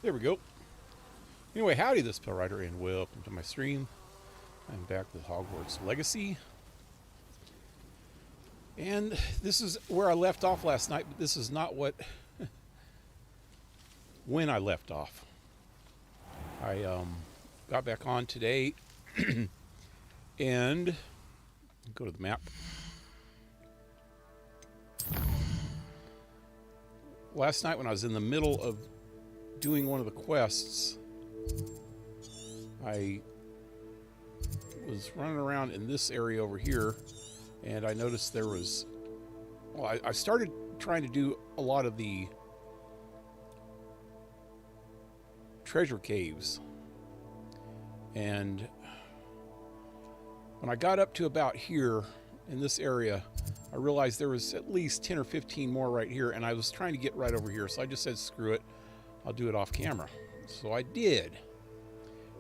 There we go. Anyway, howdy, this Pill Rider, and welcome to my stream. I'm back with Hogwarts Legacy. And this is where I left off last night, but this is not when I left off. I got back on today and go to the map. Last night when I was in the middle of doing one of the quests, I was running around in this area over here, and I noticed there was, well, I started trying to do a lot of the treasure caves, and when I got up to about here in this area, I realized there was at least 10 or 15 more right here, and I was trying to get right over here, so I just said screw it, I'll do it off camera. So I did,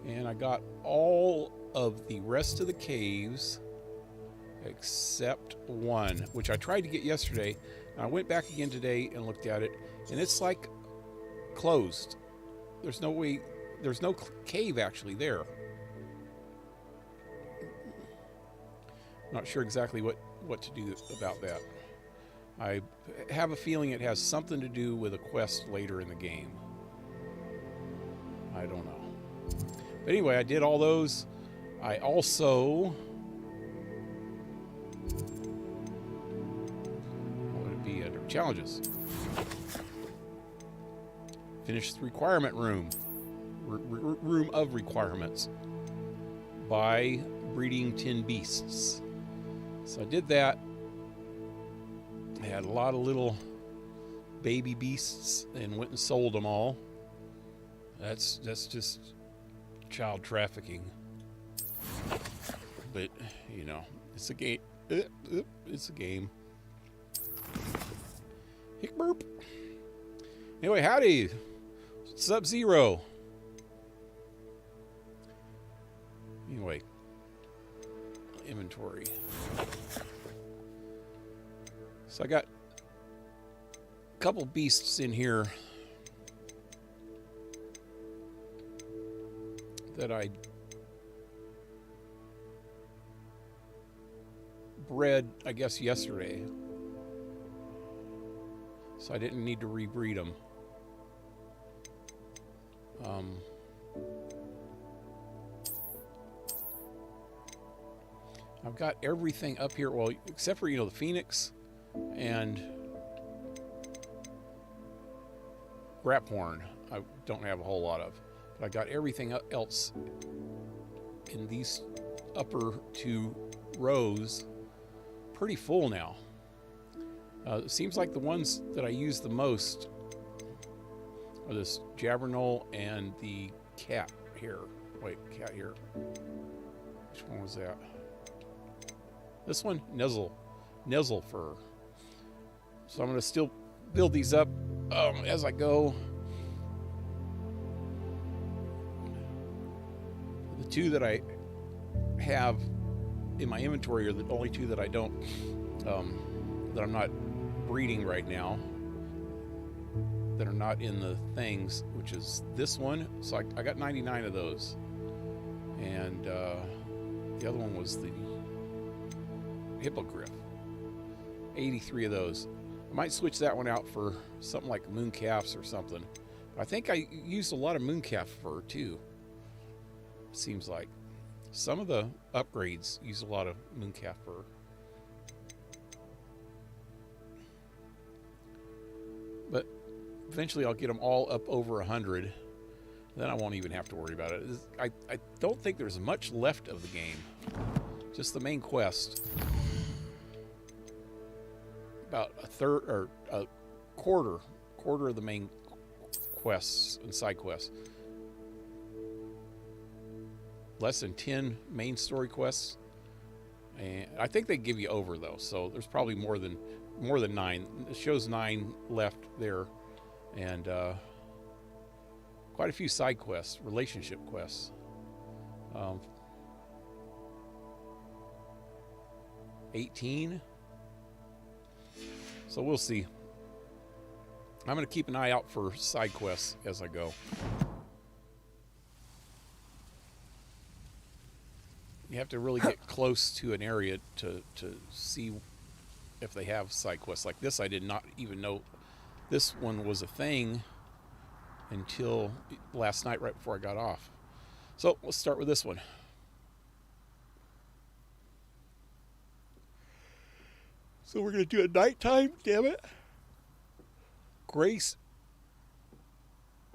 and I got all of the rest of the caves except one, which I tried to get yesterday. I went back again today and looked at it, and it's like closed. There's no way, there's no cave actually there. Not sure exactly what to do about that. I have a feeling it has something to do with a quest later in the game. I don't know. But anyway, I did all those. I also, what would it be under challenges? Finished the requirement room. Room of requirements by breeding 10 beasts. So I did that. I had a lot of little baby beasts and went and sold them all. That's just child trafficking. But, you know, it's a game. It's a game. Hick burp. Anyway, howdy. Sub-Zero. Anyway, inventory. So I got a couple beasts in here that I bred, I guess, yesterday. So I didn't need to rebreed them. I've got everything up here, well, except for, the Phoenix and Graphorn. I don't have a whole lot of. But I got everything else in these upper two rows pretty full now. It seems like the ones that I use the most are this Jabbernoll and the cat hair. Wait, cat hair. Which one was that? This one, Nezzle fur. So I'm going to still build these up as I go. The two that I have in my inventory are the only two that I don't, that I'm not breeding right now, that are not in the things, which is this one. So I got 99 of those. And the other one was the Hippogriff. 83 of those. I might switch that one out for something like mooncalfs or something. I think I used a lot of mooncalf fur too. Seems like some of the upgrades use a lot of mooncalf fur. But eventually I'll get them all up over 100. Then I won't even have to worry about it. I don't think there's much left of the game. Just the main quest. About a third or a quarter of the main quests and side quests. Less than 10 main story quests, and I think they give you over though, so there's probably more than 9. It shows 9 left there, and quite a few side quests, relationship quests. 18. So we'll see. I'm going to keep an eye out for side quests as I go. You have to really get close to an area to see if they have side quests. Like this, I did not even know this one was a thing until last night right before I got off. So let's start with this one. So we're going to do it nighttime, damn it. Grace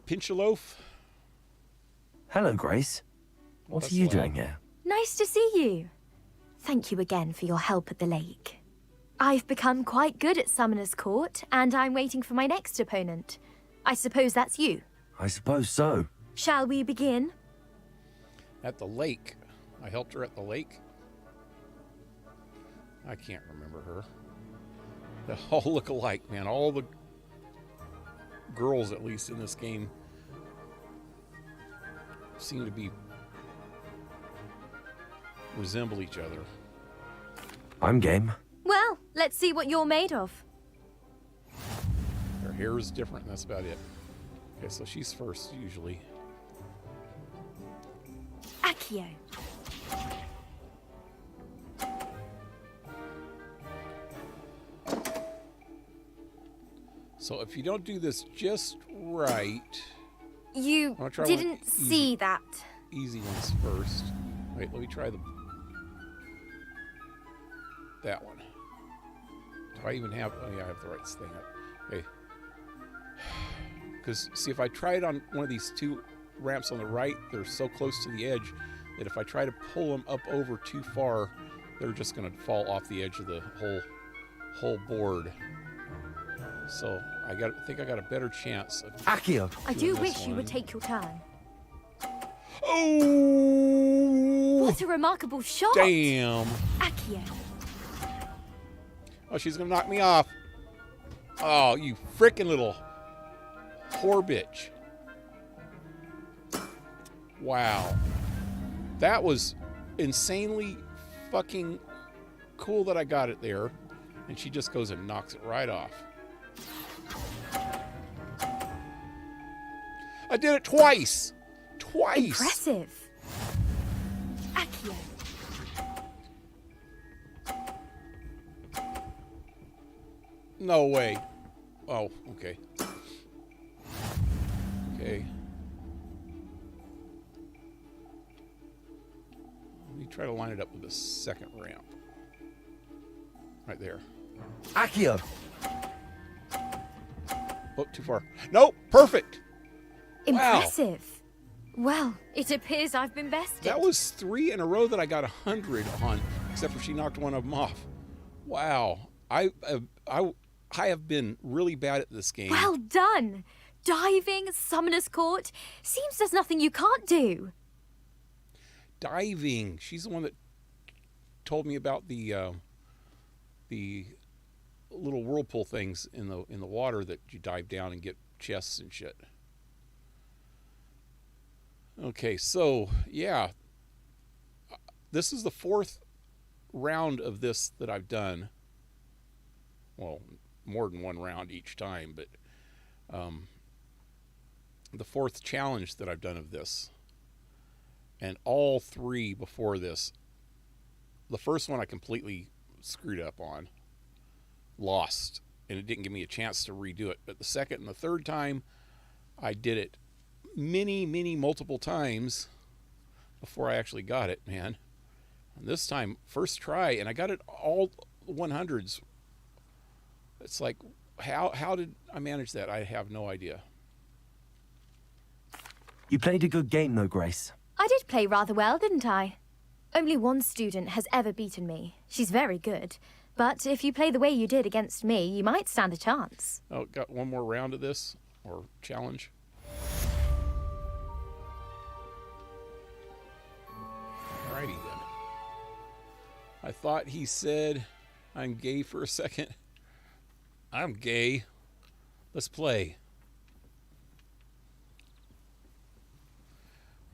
Pinchaloaf. Hello, Grace. What That's are you loud. doing here? Nice to see you. Thank you again for your help at the lake. I've become quite good at Summoner's Court, and I'm waiting for my next opponent. I suppose that's you. I suppose so. Shall we begin? At the lake. I helped her at the lake. I can't remember her. They all look alike, man. All the girls, at least in this game, seem to be resemble each other. I'm game. Well, let's see what you're made of. Their hair is different, and that's about it. Okay, so she's first, usually. Accio. So if you don't do this just right, You I'll try one didn't easy. see that. Easy ones first. Wait, let me try that one. Do I even have... Oh, yeah, I have the right thing up. Okay. Because, see, if I try it on one of these two ramps on the right, they're so close to the edge that if I try to pull them up over too far, they're just going to fall off the edge of the whole board. So I think I got a better chance of... Accio! I do this wish you one. would take your turn. Oh! What a remarkable shot! Damn! Accio. Oh, she's gonna knock me off. Oh, you frickin' little whore bitch. Wow. That was insanely fucking cool that I got it there. And she just goes and knocks it right off. I did it twice! Twice! Impressive. Accio. No way. Oh, okay. Okay. Let me try to line it up with the second ramp. Right there. Accio! Oh, too far. Nope, perfect. Impressive. Well, it appears I've been bested. That was 3 in a row that I got 100 on, except for she knocked one of them off. Wow. I have been really bad at this game. Well done. Diving, Summoner's Court. Seems there's nothing you can't do. Diving. She's the one that told me about the little whirlpool things in the water that you dive down and get chests and shit. Okay, so yeah, this is the 4th round of this that I've done. Well, more than one round each time, but the 4th challenge that I've done of this. And all 3 before this. The first one I completely screwed up on. Lost. And it didn't give me a chance to redo it. But the second and the third time, I did it multiple times before I actually got it, man. And this time, first try, and I got it all 100s. It's like, how did I manage that? I have no idea. You played a good game, though, Grace. I did play rather well, didn't I? Only one student has ever beaten me. She's very good. But if you play the way you did against me, you might stand a chance. Oh, got one more round of this, or challenge. Alrighty then. I thought he said I'm gay for a second. I'm gay. Let's play.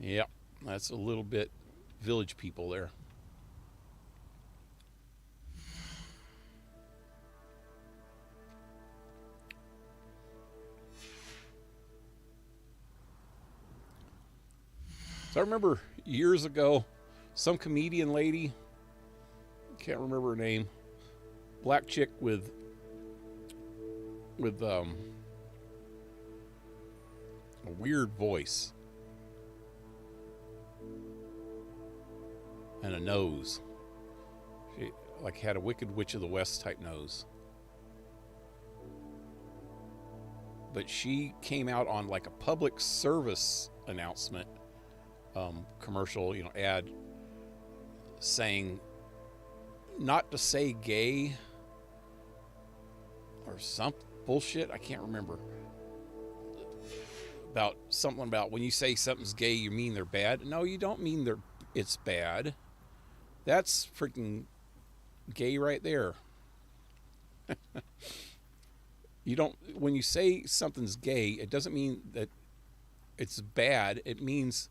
Yep, that's a little bit village people there. So I remember years ago, some comedian lady, can't remember her name, black chick with a weird voice and a nose. She like had a Wicked Witch of the West type nose. But she came out on like a public service announcement, commercial, ad, saying not to say gay or some bullshit. I can't remember. About something about when you say something's gay, you mean they're bad. No, you don't mean it's bad. That's freaking gay right there. You don't, when you say something's gay, it doesn't mean that it's bad. It means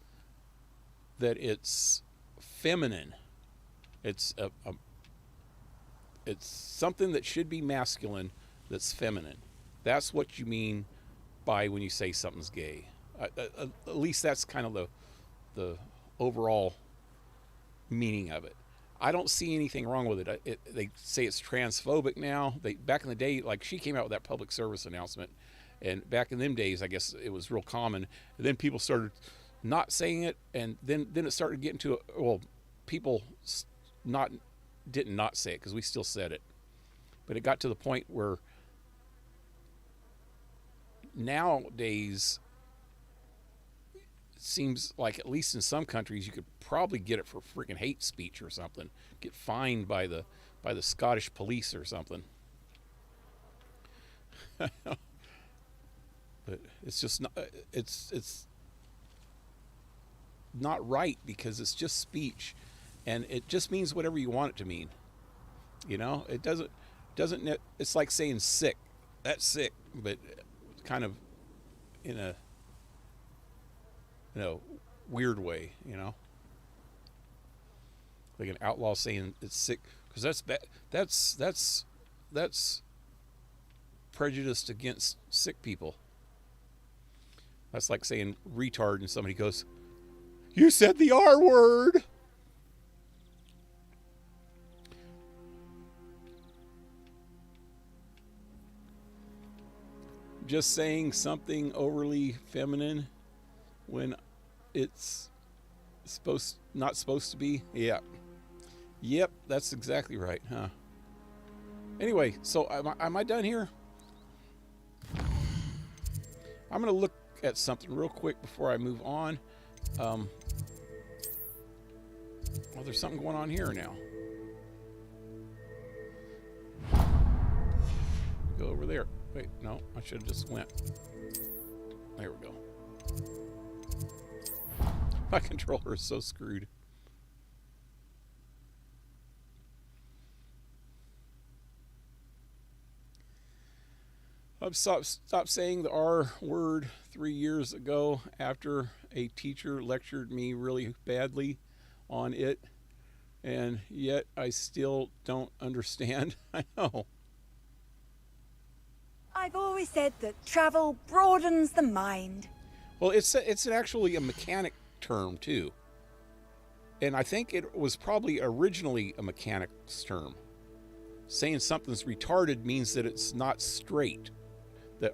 that it's feminine. It's it's something that should be masculine that's feminine. That's what you mean by when you say something's gay. At least that's kind of the overall meaning of it. I don't see anything wrong with it. They say it's transphobic now. Back in the day, like she came out with that public service announcement, and back in them days, I guess it was real common. And then people started not saying it, and then it started getting to people didn't not say it because we still said it, but it got to the point where nowadays seems like, at least in some countries, you could probably get it for freaking hate speech or something. Get fined by the Scottish police or something. But it's just not. It's not right because it's just speech, and it just means whatever you want it to mean. It doesn't. It's like saying sick. That's sick, but kind of in a weird way, like an outlaw saying it's sick, because that's bad. That's prejudiced against sick people. That's like saying retard and somebody goes, "You said the R word." Just saying something overly feminine when it's not supposed to be. Yep, that's exactly right, huh? Anyway, so am I done here? I'm gonna look at something real quick before I move on. Well, there's something going on here now. Go over there. Wait, no, I should have just went. There we go. My controller is so screwed. I've stopped saying the R word 3 years ago after a teacher lectured me really badly on it, and yet I still don't understand. I know. I've always said that travel broadens the mind. Well, it's actually a mechanic term too, and I think it was probably originally a mechanic's term. Saying something's retarded means that it's not straight,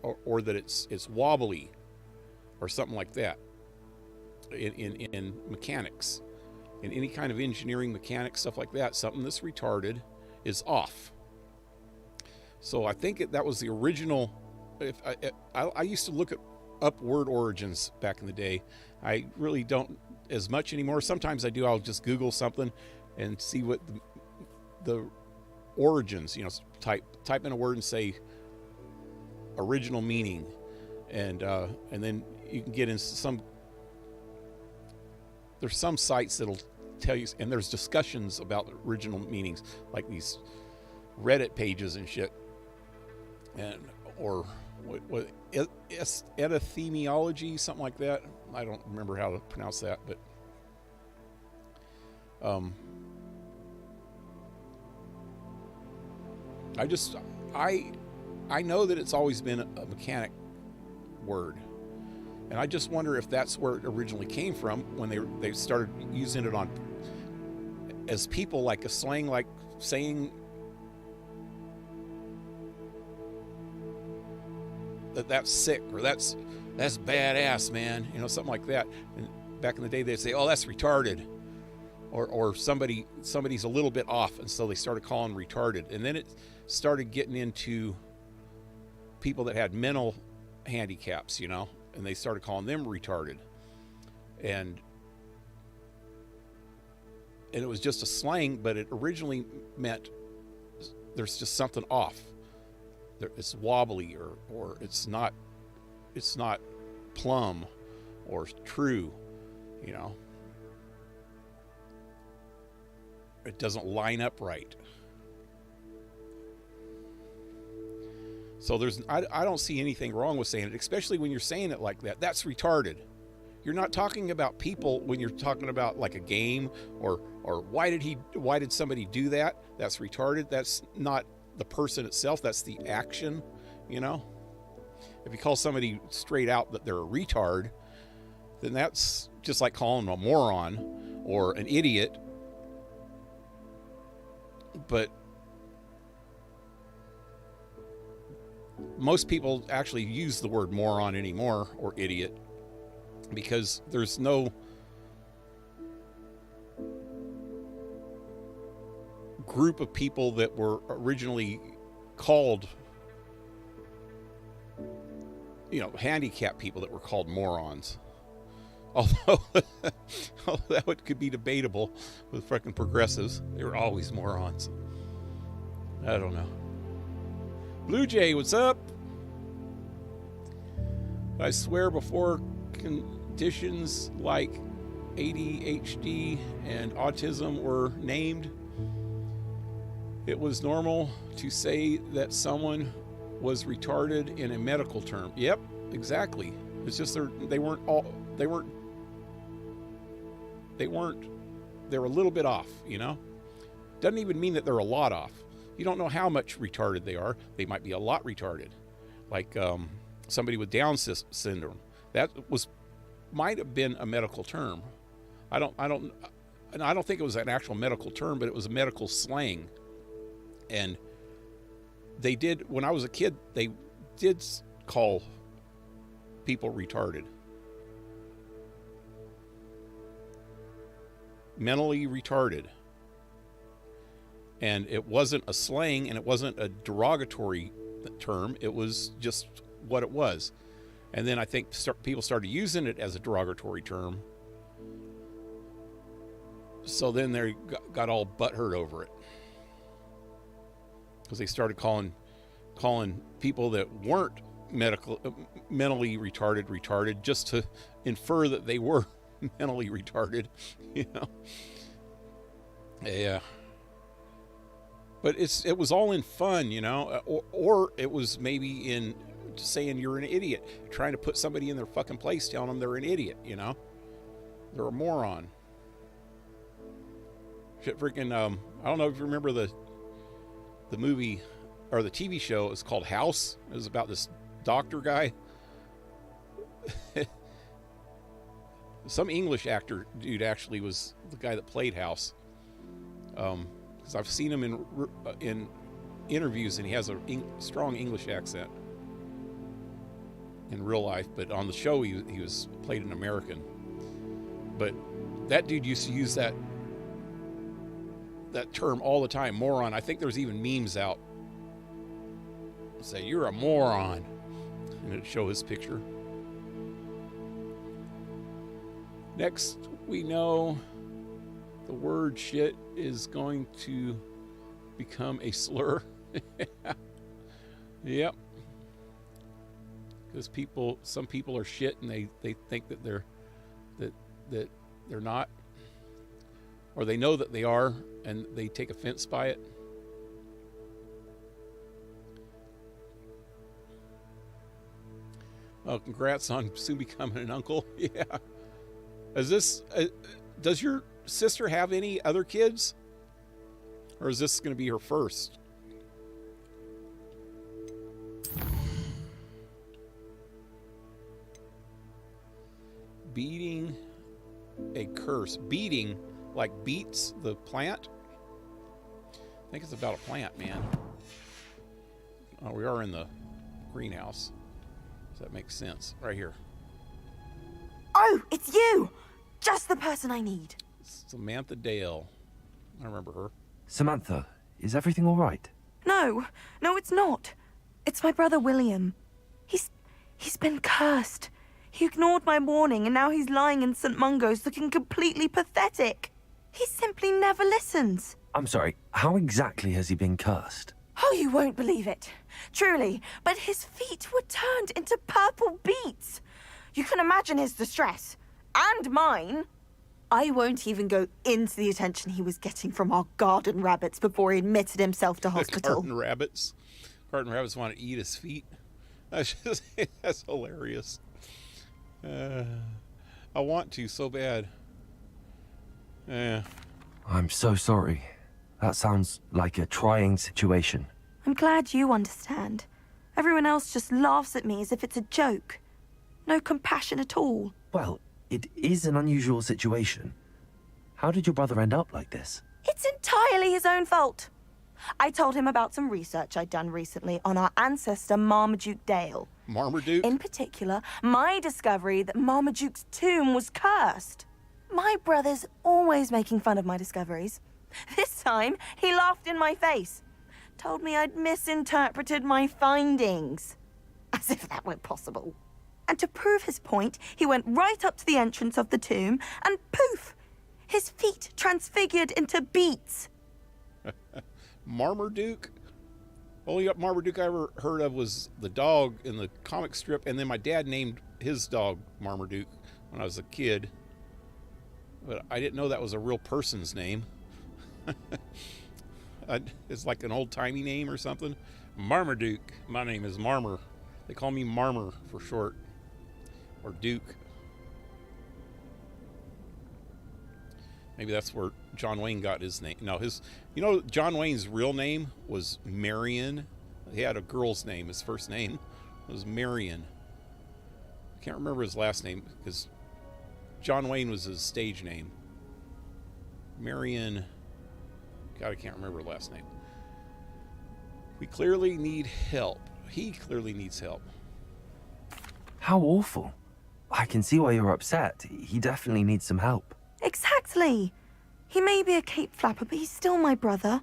or that it's wobbly, or something like that. In mechanics, in any kind of engineering, mechanics, stuff like that, something that's retarded is off. So I think that was the original. I used to look up word origins back in the day. I really don't as much anymore. Sometimes I do. I'll just Google something and see what the origins. Type in a word and say original meaning, and then you can get into some. There's some sites that'll tell you, and there's discussions about original meanings, like these Reddit pages and shit. Or what etymology, something like that. I don't remember how to pronounce that, but I know that it's always been a mechanic word, And I just wonder if that's where it originally came from when they started using it on as people, like a slang, like saying that's sick, or that's badass, man, you know, something like that. And back in the day, they'd say, oh, that's retarded, or somebody's a little bit off, and so they started calling retarded. And then it started getting into people that had mental handicaps, you know, and they started calling them retarded. And it was just a slang, but it originally meant there's just something off. It's wobbly, or it's not plumb or true, you know. It doesn't line up right. So I don't see anything wrong with saying it, especially when you're saying it like that. That's retarded. You're not talking about people when you're talking about like a game, or why did somebody do that? That's retarded. That's not the person itself, that's the action, you know. If you call somebody straight out that they're a retard, then that's just like calling them a moron or an idiot. But most people actually use the word moron anymore, or idiot, because there's no group of people that were originally called, you know, handicapped people that were called morons. Although that could be debatable with fucking progressives. They were always morons. I don't know. Blue Jay, what's up? I swear before conditions like ADHD and autism were named, it was normal to say that someone was retarded in a medical term. Yep, exactly. It's just they were a little bit off, you know? Doesn't even mean that they're a lot off. You don't know how much retarded they are. They might be a lot retarded. Like somebody with Down syndrome. That might have been a medical term. I don't think it was an actual medical term, but it was a medical slang. And they did, when I was a kid, they did call people retarded. Mentally retarded. And it wasn't a slang, and it wasn't a derogatory term. It was just what it was. And then I think people started using it as a derogatory term. So then they got all butthurt over it. Because they started calling people that weren't mentally retarded, just to infer that they were mentally retarded, you know. Yeah. But it was all in fun, you know, or it was maybe in saying you're an idiot, trying to put somebody in their fucking place, telling them they're an idiot, you know. They're a moron. Shit, freaking I don't know if you remember the movie or the TV show. It was called House. It was about this doctor guy. Some English actor dude actually was the guy that played House. Because I've seen him in interviews, and he has a strong English accent in real life. But on the show, he was played an American. But that dude used to use that term all the time, moron. I think there's even memes out that say you're a moron, and it'd show his picture. Next, we know the word shit is going to become a slur. Yep. Because some people are shit, and they think that they're not, or they know that they are, and they take offense by it. Oh, congrats on soon becoming an uncle. Yeah. Does your sister have any other kids? Or is this going to be her first? Beating a curse. Beating, like beets the plant? I think it's about a plant, man. Oh, we are in the greenhouse. So that makes sense. Right here. Oh, it's you! Just the person I need. Samantha Dale. I remember her. Samantha, is everything all right? No, it's not. It's my brother William. He's been cursed. He ignored my warning and now he's lying in St. Mungo's looking completely pathetic. He simply never listens. I'm sorry, how exactly has he been cursed? Oh, you won't believe it. Truly, but his feet were turned into purple beets. You can imagine his distress. And mine. I won't even go into the attention he was getting from our garden rabbits before he admitted himself to hospital. Garden rabbits. Garden rabbits want to eat his feet. That's hilarious. I want to so bad. I'm so sorry. That sounds like a trying situation. I'm glad you understand. Everyone else just laughs at me as if it's a joke. No compassion at all. Well, it is an unusual situation. How did your brother end up like this? It's entirely his own fault. I told him about some research I'd done recently on our ancestor Marmaduke Dale. Marmaduke? In particular, my discovery that Marmaduke's tomb was cursed. My brother's always making fun of my discoveries. This time, he laughed in my face. Told me I'd misinterpreted my findings. As if that weren't possible. And to prove his point, he went right up to the entrance of the tomb and poof! His feet transfigured into beets. Marmaduke? Only Marmaduke I ever heard of was the dog in the comic strip, and then my dad named his dog Marmaduke when I was a kid. But I didn't know that was a real person's name. It's like an old-timey name or something. Marmaduke. My name is Marmer. They call me Marmer for short. Or Duke. Maybe that's where John Wayne got his name. No, John Wayne's real name was Marion. He had a girl's name. His first name was Marion. I can't remember his last name because John Wayne was his stage name. Marion. God, I can't remember her last name. We clearly need help. He clearly needs help. How awful. I can see why you're upset. He definitely needs some help. Exactly. He may be a cape flapper, but he's still my brother.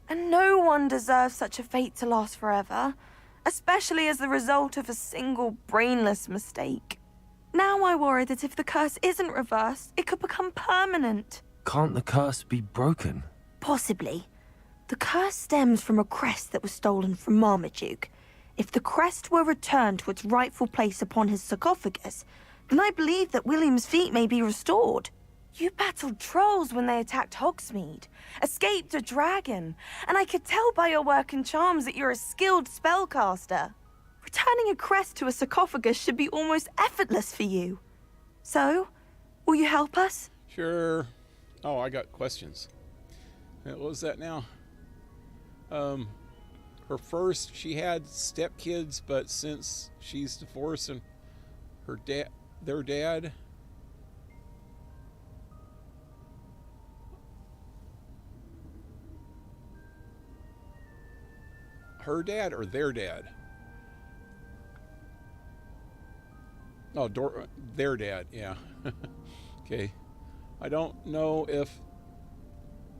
And no one deserves such a fate to last forever, especially as the result of a single brainless mistake. Now I worry that if the curse isn't reversed, it could become permanent. Can't the curse be broken? Possibly. The curse stems from a crest that was stolen from Marmaduke. If the crest were returned to its rightful place upon his sarcophagus, then I believe that William's feet may be restored. You battled trolls when they attacked Hogsmeade, escaped a dragon, and I could tell by your work and charms that you're a skilled spellcaster. Returning a crest to a sarcophagus should be almost effortless for you. So, will you help us? Sure. Oh, I got questions. What was that now? Her first, she had stepkids, but since she's divorced and their dad... Her dad or their dad? Oh, their dad, yeah. Okay. I don't know if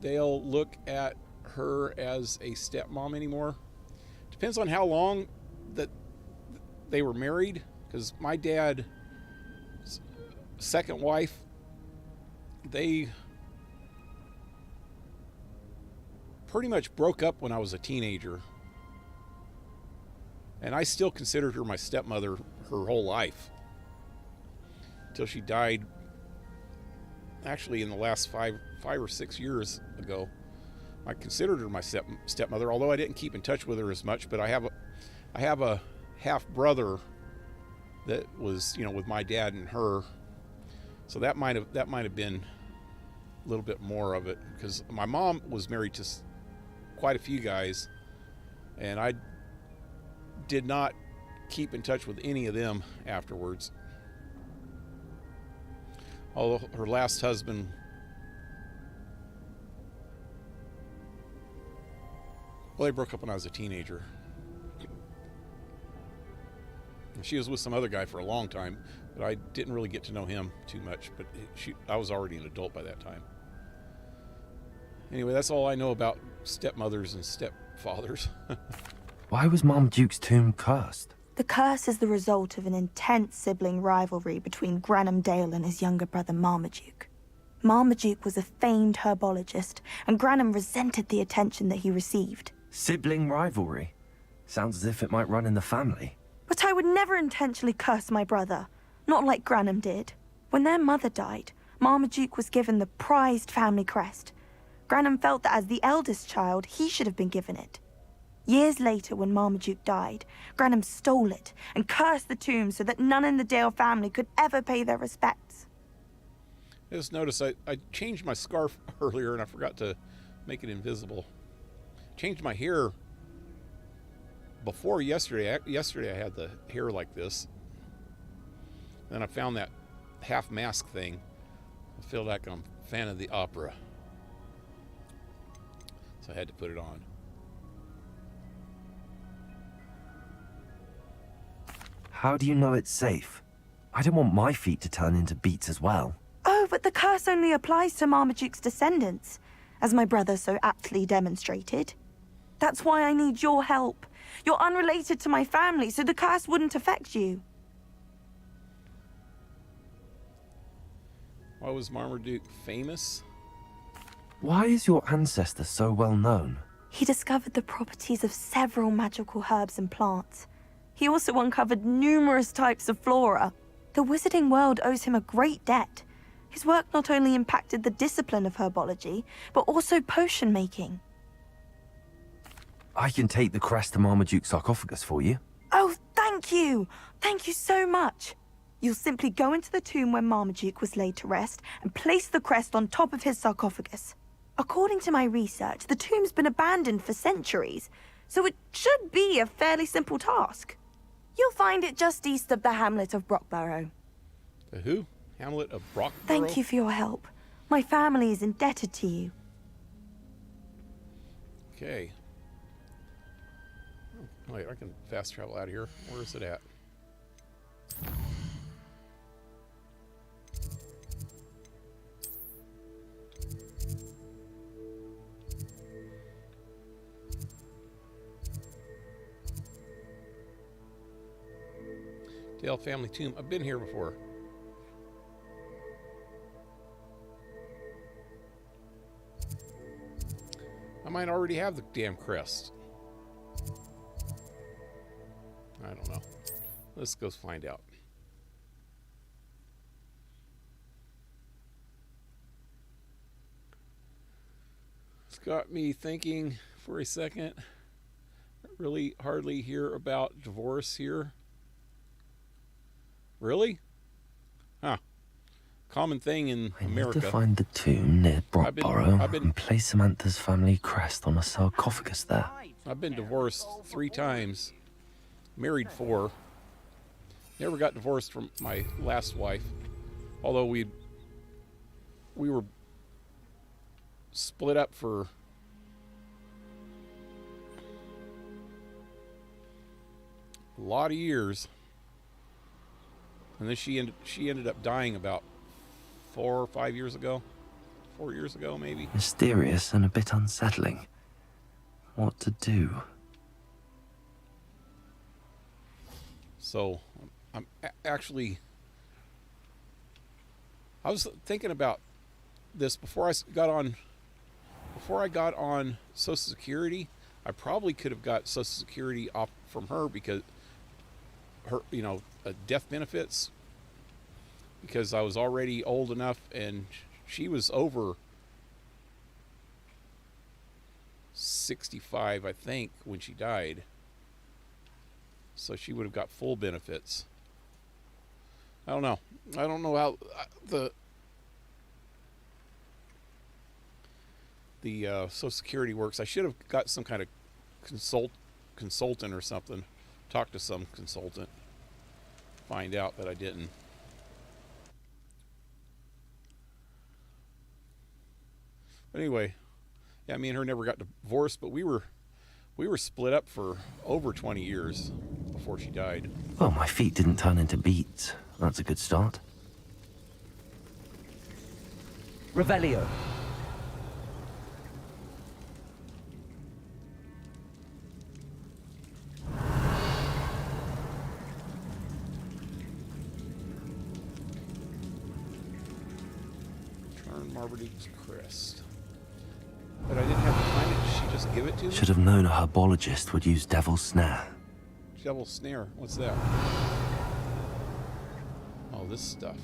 they'll look at her as a stepmom anymore. Depends on how long that they were married, because my dad's second wife, they pretty much broke up when I was a teenager. And I still considered her my stepmother her whole life. Until she died, actually in the last five or 6 years ago. I considered her my stepmother, although I didn't keep in touch with her as much. But I have a half brother that was, with my dad and her. So that might have been a little bit more of it, because my mom was married to quite a few guys, and I did not keep in touch with any of them afterwards. Although her last husband, well, they broke up when I was a teenager. She was with some other guy for a long time, but I didn't really get to know him too much. But I was already an adult by that time. Anyway, that's all I know about stepmothers and stepfathers. Why was Marmaduke's tomb cursed? The curse is the result of an intense sibling rivalry between Granham Dale and his younger brother Marmaduke. Marmaduke was a famed herbologist, and Granham resented the attention that he received. Sibling rivalry? Sounds as if it might run in the family. But I would never intentionally curse my brother, not like Granham did. When their mother died, Marmaduke was given the prized family crest. Granham felt that as the eldest child, he should have been given it. Years later, when Marmaduke died, Granham stole it and cursed the tomb so that none in the Dale family could ever pay their respects. I just noticed I changed my scarf earlier and I forgot to make it invisible. Changed my hair before yesterday. Yesterday I had the hair like this. Then I found that half mask thing. I feel like I'm a fan of the opera. So I had to put it on. How do you know it's safe? I don't want my feet to turn into beets as well. Oh, but the curse only applies to Marmaduke's descendants, as my brother so aptly demonstrated. That's why I need your help. You're unrelated to my family, so the curse wouldn't affect you. Why was Marmaduke famous? Why is your ancestor so well known? He discovered the properties of several magical herbs and plants. He also uncovered numerous types of flora. The wizarding world owes him a great debt. His work not only impacted the discipline of herbology, but also potion making. I can take the crest to Marmaduke's sarcophagus for you. Oh, thank you! Thank you so much! You'll simply go into the tomb where Marmaduke was laid to rest and place the crest on top of his sarcophagus. According to my research, the tomb's been abandoned for centuries, so it should be a fairly simple task. You'll find it just east of the hamlet of Brockborough. The who? Hamlet of Brockborough? Thank you for your help. My family is indebted to you. Okay. Oh, wait, I can fast travel out of here. Where is it at? Dale family tomb. I've been here before. I might already have the damn crest. I don't know. Let's go find out. It's got me thinking for a second. I really hardly hear about divorce here. Really? Huh. Common thing in I America. need to find the tomb near I've Brockborough been- and place Samantha's family crest on a sarcophagus there. I've been divorced 3 times, married 4. Never got divorced from my last wife, although we were split up for a lot of years, and then she ended up dying about 4 or 5 years ago. 4 years ago, maybe. Mysterious and a bit unsettling. What to do? So I'm actually, I was thinking about this before I got on Social Security. I probably could have got Social Security off from her because her, death benefits, because I was already old enough and she was over 65, I think, when she died. So she would have got full benefits. I don't know. I don't know how the Social Security works. I should have got some kind of consultant or something. Talk to some consultant. Find out, but I didn't. But anyway, yeah, me and her never got divorced, but we were split up for over 20 years before she died. Well, my feet didn't turn into beets. That's a good start. Revelio. Turn Marmaduke's crest. But I didn't have to find it. Did she just give it to me? Should have known a herbologist would use devil's snare. Devil's snare. What's that? Oh, this stuff.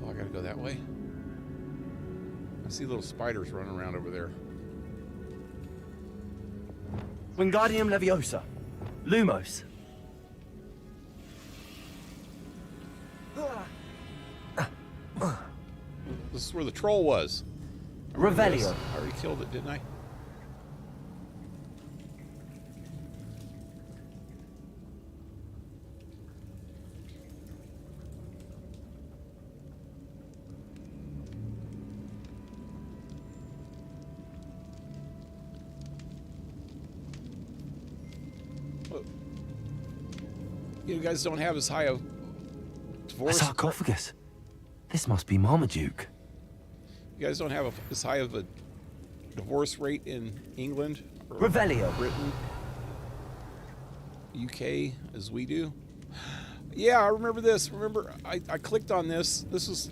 Oh, I gotta go that way. I see little spiders running around over there. Wingardium Leviosa. Lumos. This is where the troll was. I remember this. Revelio. I already killed it, didn't I? Oh. You guys don't have as high a A divorce. sarcophagus. This must be Marmaduke. You guys don't have as high of a divorce rate in England or Revelio. Britain, UK as we do. Yeah, I remember this. Remember, I clicked on this. This was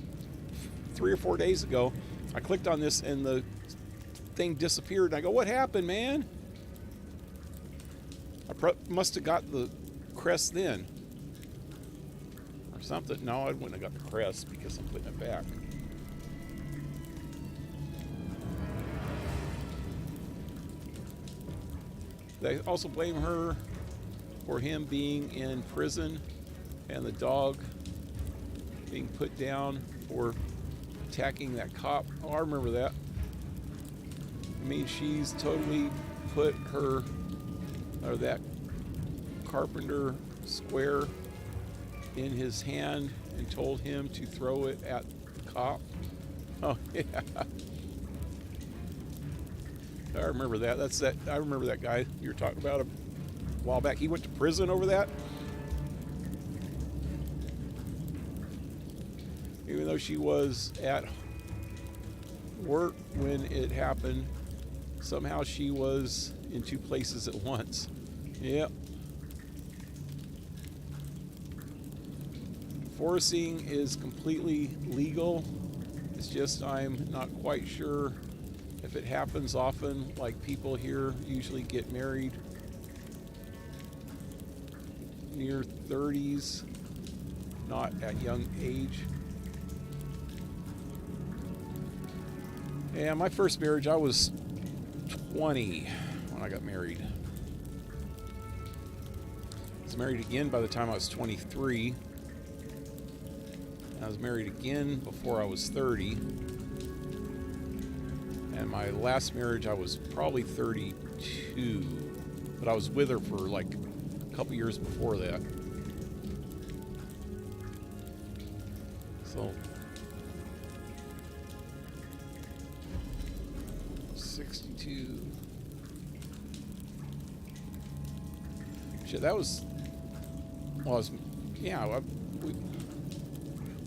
3 or 4 days ago. I clicked on this and the thing disappeared. And I go, what happened, man? I must have got the crest then. Or something. No, I wouldn't have got the crest because I'm putting it back. They also blame her for him being in prison and the dog being put down for attacking that cop. Oh, I remember that. I mean, she's totally put her, or that carpenter square in his hand and told him to throw it at the cop. Oh, yeah. I remember that. I remember that guy you were talking about a while back. He went to prison over that. Even though she was at work when it happened, somehow she was in 2 places at once. Yep. Forcing is completely legal. It's just I'm not quite sure if it happens often. Like, people here usually get married near 30s, not at young age. Yeah, my first marriage, I was 20 when I got married. I was married again by the time I was 23. I was married again before I was 30. And my last marriage, I was probably 32. But I was with her for like a couple years before that. So 62. Shit, that was. Well, I was, yeah.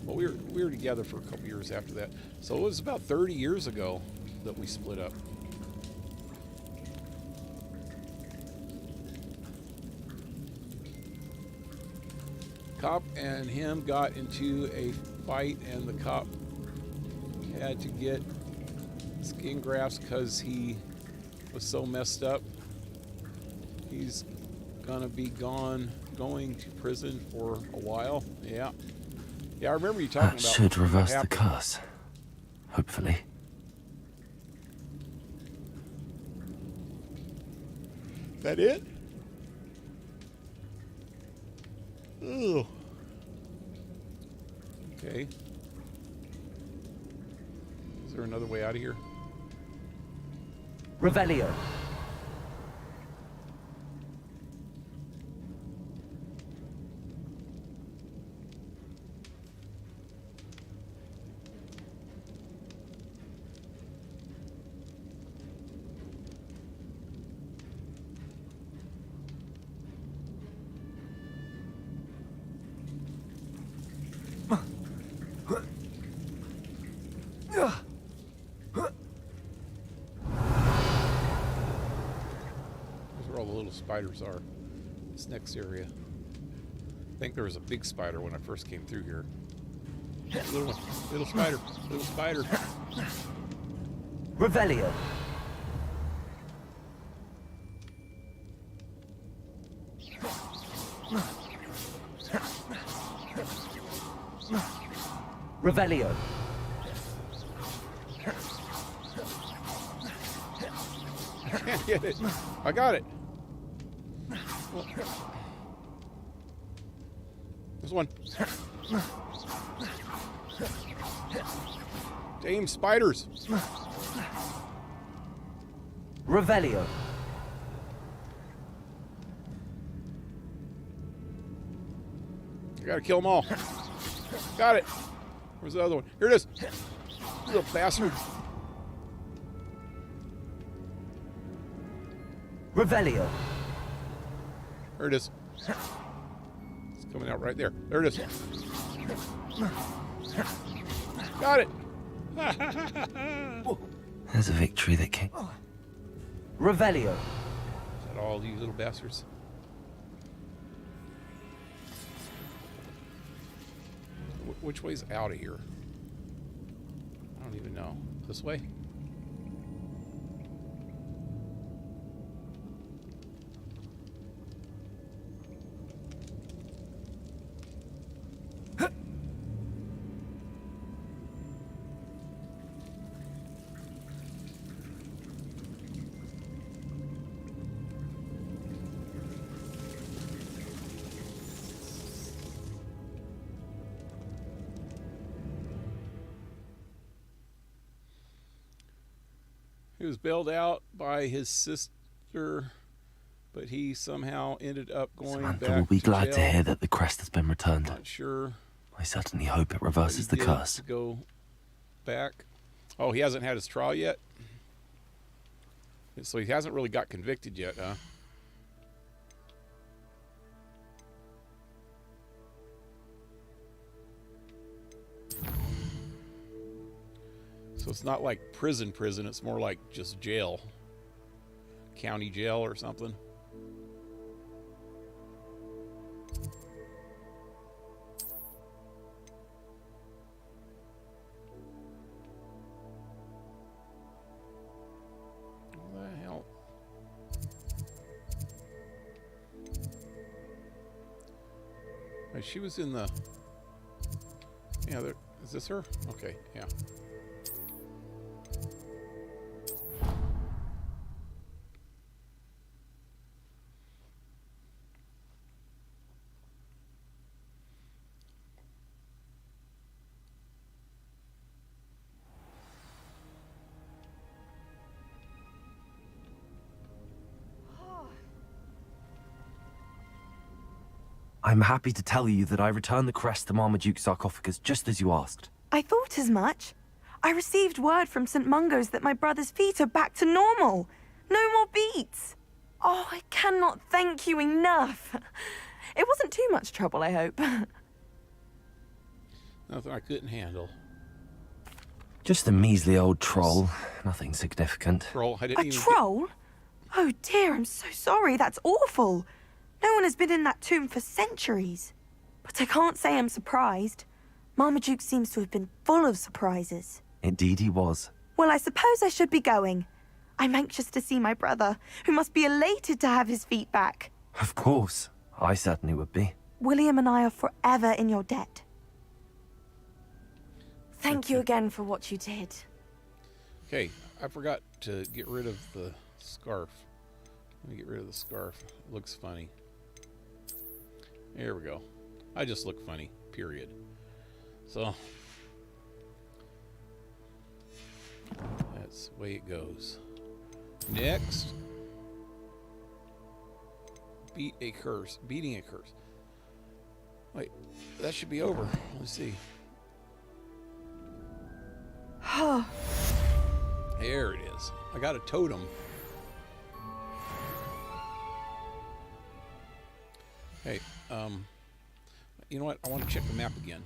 We were together for a couple years after that. So it was about 30 years ago that we split up. Cop and him got into a fight, and the cop had to get skin grafts because he was so messed up. He's gonna be going to prison for a while. Yeah. Yeah, I remember you talking That about should reverse what the happened. curse. Hopefully. That it? Ugh. Okay. Is there another way out of here? Revelio. spiders are. This next area. I think there was a big spider when I first came through here. Little spider. Little spider. Revelio. Revelio. I can't get it. I got it. There's one. Damn spiders. Revelio. I gotta kill them all. Got it. Where's the other one? Here it is. You little bastard. Revelio. There it is. It's coming out right there. There it is. Got it. There's a victory that came. Revelio. Is that all you little bastards? Which way's out of here? I don't even know. This way? He was bailed out by his sister, but he somehow ended up going Samantha back will be to glad jail. to hear that the crest has been returned. Not sure. I certainly hope it what reverses he the did curse. to go back. Oh, he hasn't had his trial yet? So he hasn't really got convicted yet, huh? So it's not like prison, it's more like just jail. County jail or something. What the hell? Wait, she was in the... Yeah, there... Is this her? Okay, yeah. I'm happy to tell you that I returned the crest to Marmaduke's sarcophagus just as you asked. I thought as much. I received word from St. Mungo's that my brother's feet are back to normal. No more beats. Oh, I cannot thank you enough. It wasn't too much trouble, I hope. Nothing I couldn't handle. Just a measly old troll. Nothing significant. Troll, I didn't A even troll? Oh dear, I'm so sorry. That's awful. No one has been in that tomb for centuries. But I can't say I'm surprised. Marmaduke seems to have been full of surprises. Indeed he was. Well, I suppose I should be going. I'm anxious to see my brother, who must be elated to have his feet back. Of course. I certainly would be. William and I are forever in your debt. Thank you again for what you did. Okay, I forgot to get rid of the scarf. Let me get rid of the scarf. It looks funny. There we go. I just look funny, period. So, that's the way it goes. Next. Beat a curse. Beating a curse. Wait, that should be over. Let's see. There it is. I got a totem. Hey, you know what? I want to check the map again.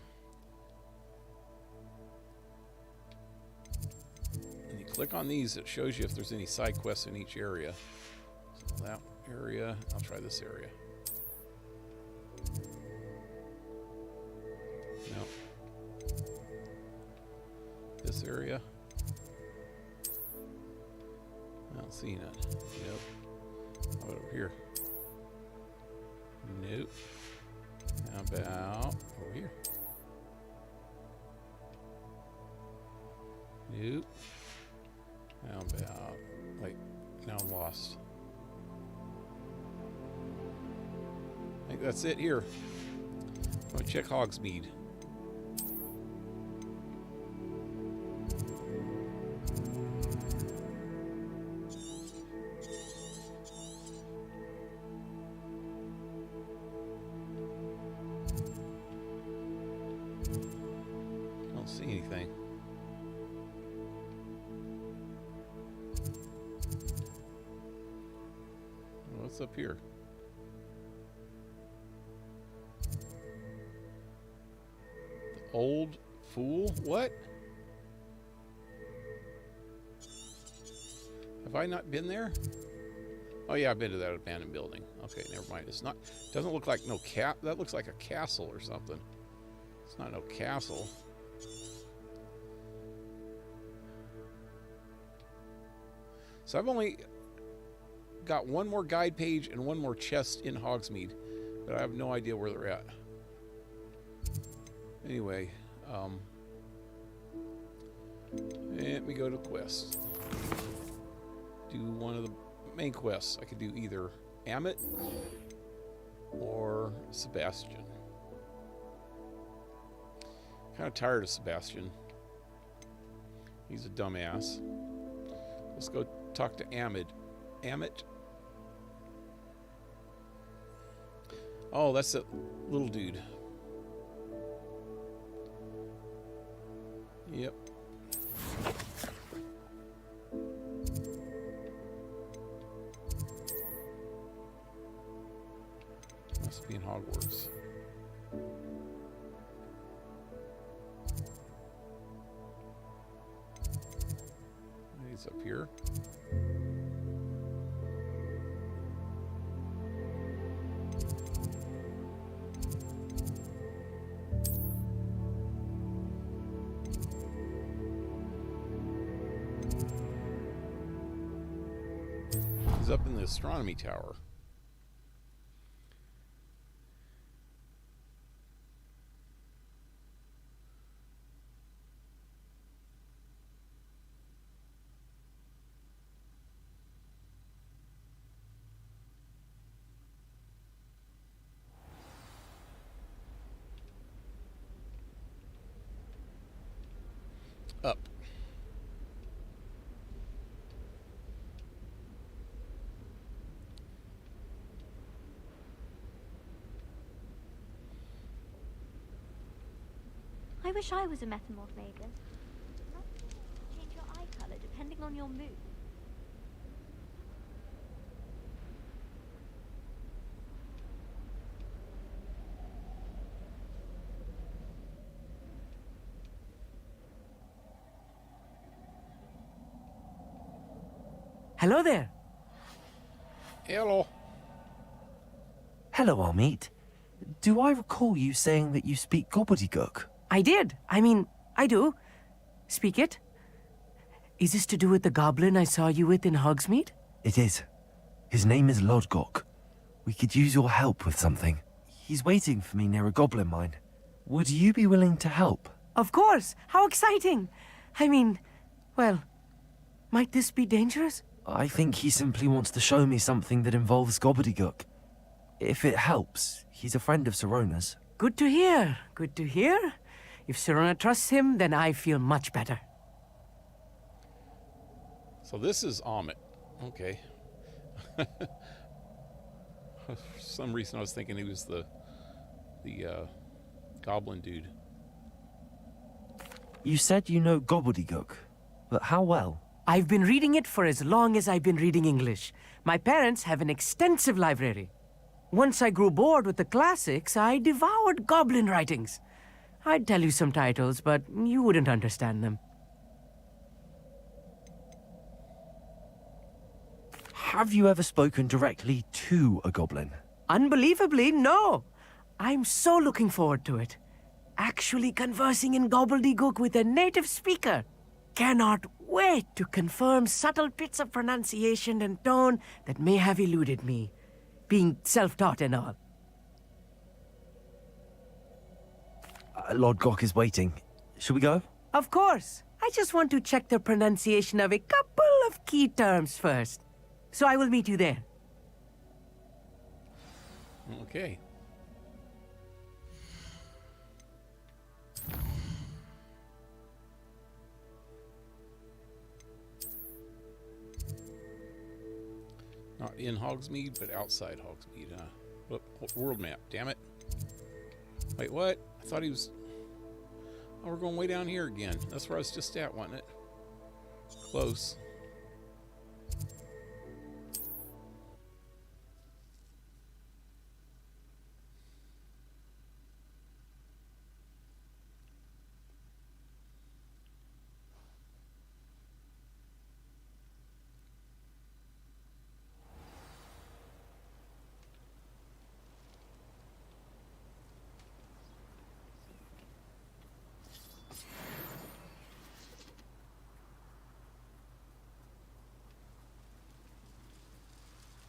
And you click on these, it shows you if there's any side quests in each area. So that area. I'll try this area. No. This area. I don't see none. Nope. How about over here? Nope. How about over here? Nope. How about, like, now I'm lost. I think that's it here. I'm gonna check Hogsmeade. Don't see anything. What's up here? The old fool? What? Have I not been there? Oh yeah, I've been to that abandoned building. Okay, never mind. It's not. Doesn't look like no cap. That looks like a castle or something. It's not no castle. So I've only got one more guide page and one more chest in Hogsmeade, but I have no idea where they're at. Anyway, let me go to quests. Do one of the main quests. I could do either Amit or Sebastian. Kind of tired of Sebastian. He's a dumbass. Let's go talk to Amit. Amit. Oh, that's that little dude. Yep. Must be in Hogwarts. He's up here. He's up in the astronomy tower. Up. I wish I was a metamorph maiden. Change your eye color depending on your mood. Hello there. Hello. Hello, Amit. Do I recall you saying that you speak gobbledygook? I did. I mean, I do. Speak it. Is this to do with the goblin I saw you with in Hogsmeade? It is. His name is Lodgok. We could use your help with something. He's waiting for me near a goblin mine. Would you be willing to help? Of course. How exciting. I mean, well, might this be dangerous? I think he simply wants to show me something that involves gobbledygook. If it helps, he's a friend of Sirona's. Good to hear. Good to hear. If Sirona trusts him, then I feel much better. So this is Amit. Okay. For some reason I was thinking he was the goblin dude. You said you know gobbledygook, but how well? I've been reading it for as long as I've been reading English. My parents have an extensive library. Once I grew bored with the classics, I devoured goblin writings. I'd tell you some titles, but you wouldn't understand them. Have you ever spoken directly to a goblin? Unbelievably, no. I'm so looking forward to it. Actually conversing in gobbledygook with a native speaker. Cannot wait to confirm subtle bits of pronunciation and tone that may have eluded me, being self-taught and all. Lord Gok is waiting. Shall we go? Of course. I just want to check the pronunciation of a couple of key terms first. So I will meet you there. Okay. Not in Hogsmeade, but outside Hogsmeade, huh? Whoop, world map, damn it. Wait, what? I thought he was... Oh, we're going way down here again. That's where I was just at, wasn't it? Close.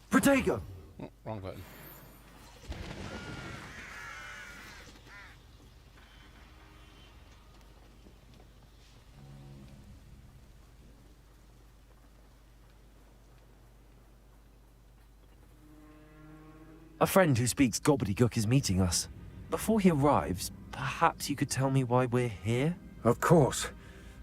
Protego! Oh, wrong button. A friend who speaks gobbledygook is meeting us. Before he arrives, perhaps you could tell me why we're here? Of course.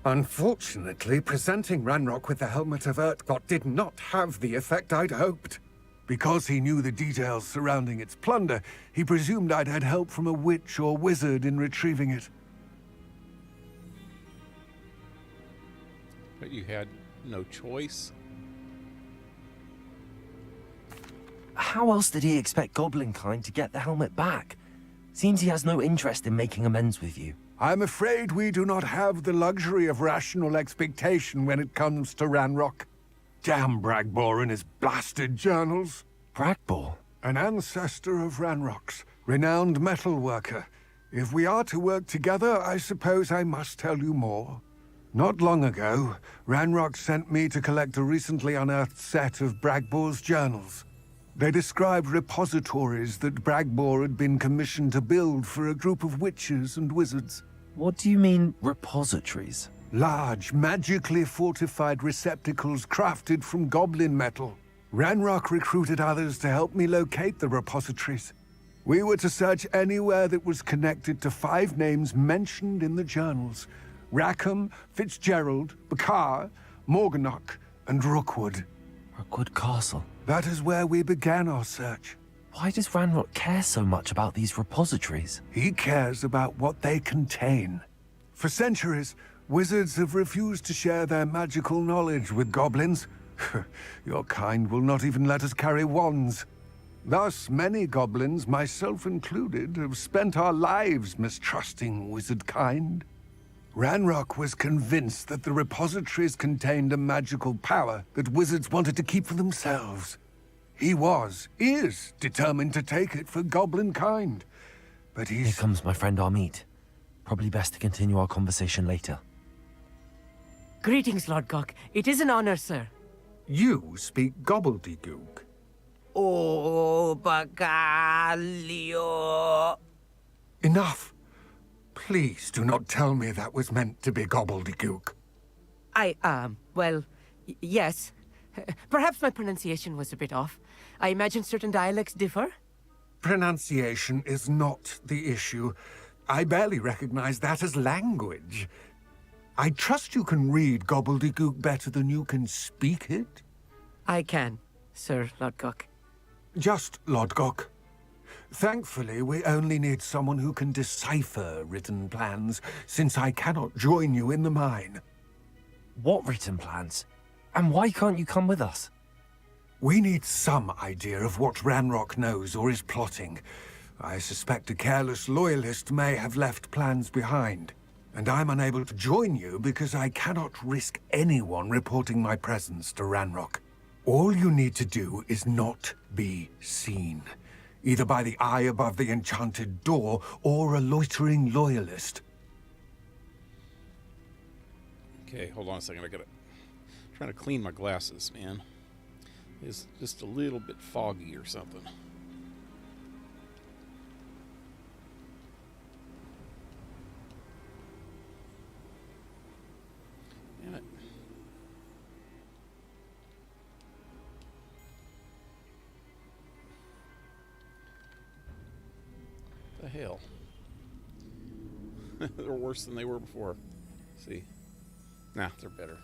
Unfortunately, presenting Ranrock with the Helmet of Urtkot did not have the effect I'd hoped. Because he knew the details surrounding its plunder, he presumed I'd had help from a witch or wizard in retrieving it. But you had no choice. How else did he expect Goblinkind to get the helmet back? Seems he has no interest in making amends with you. I'm afraid we do not have the luxury of rational expectation when it comes to Ranrock. Damn Bragbor and his blasted journals. Bragbor? An ancestor of Ranrock's, renowned metal worker. If we are to work together, I suppose I must tell you more. Not long ago, Ranrock sent me to collect a recently unearthed set of Bragbor's journals. They described repositories that Bragbor had been commissioned to build for a group of witches and wizards. What do you mean, repositories? Large, magically fortified receptacles crafted from goblin metal. Ranrock recruited others to help me locate the repositories. We were to search anywhere that was connected to 5 names mentioned in the journals. Rackham, Fitzgerald, Bakar, Morganach, and Rookwood. Rookwood Castle. That is where we began our search. Why does Ranrock care so much about these repositories? He cares about what they contain. For centuries, wizards have refused to share their magical knowledge with goblins. Your kind will not even let us carry wands. Thus, many goblins, myself included, have spent our lives mistrusting wizard kind. Ranrock was convinced that the repositories contained a magical power that wizards wanted to keep for themselves. He is determined to take it for goblin kind. But Here he's... comes my friend Amit. Probably best to continue our conversation later. Greetings, Lord Gok. It is an honor, sir. You speak gobbledygook. Oh, Bagalio. Enough. Please do not tell me that was meant to be gobbledygook. Well, yes. Perhaps my pronunciation was a bit off. I imagine certain dialects differ. Pronunciation is not the issue. I barely recognize that as language. I trust you can read gobbledygook better than you can speak it? I can, Sir Lord Gok. Just Lodgok. Thankfully, we only need someone who can decipher written plans, since I cannot join you in the mine. What written plans? And why can't you come with us? We need some idea of what Ranrock knows or is plotting. I suspect a careless loyalist may have left plans behind. And I'm unable to join you because I cannot risk anyone reporting my presence to Ranrock. All you need to do is not be seen, either by the eye above the enchanted door or a loitering loyalist. Okay, hold on a second. Trying to clean my glasses, man. It's just a little bit foggy or something. Damn it. The hell? They're worse than they were before. See? Nah, they're better.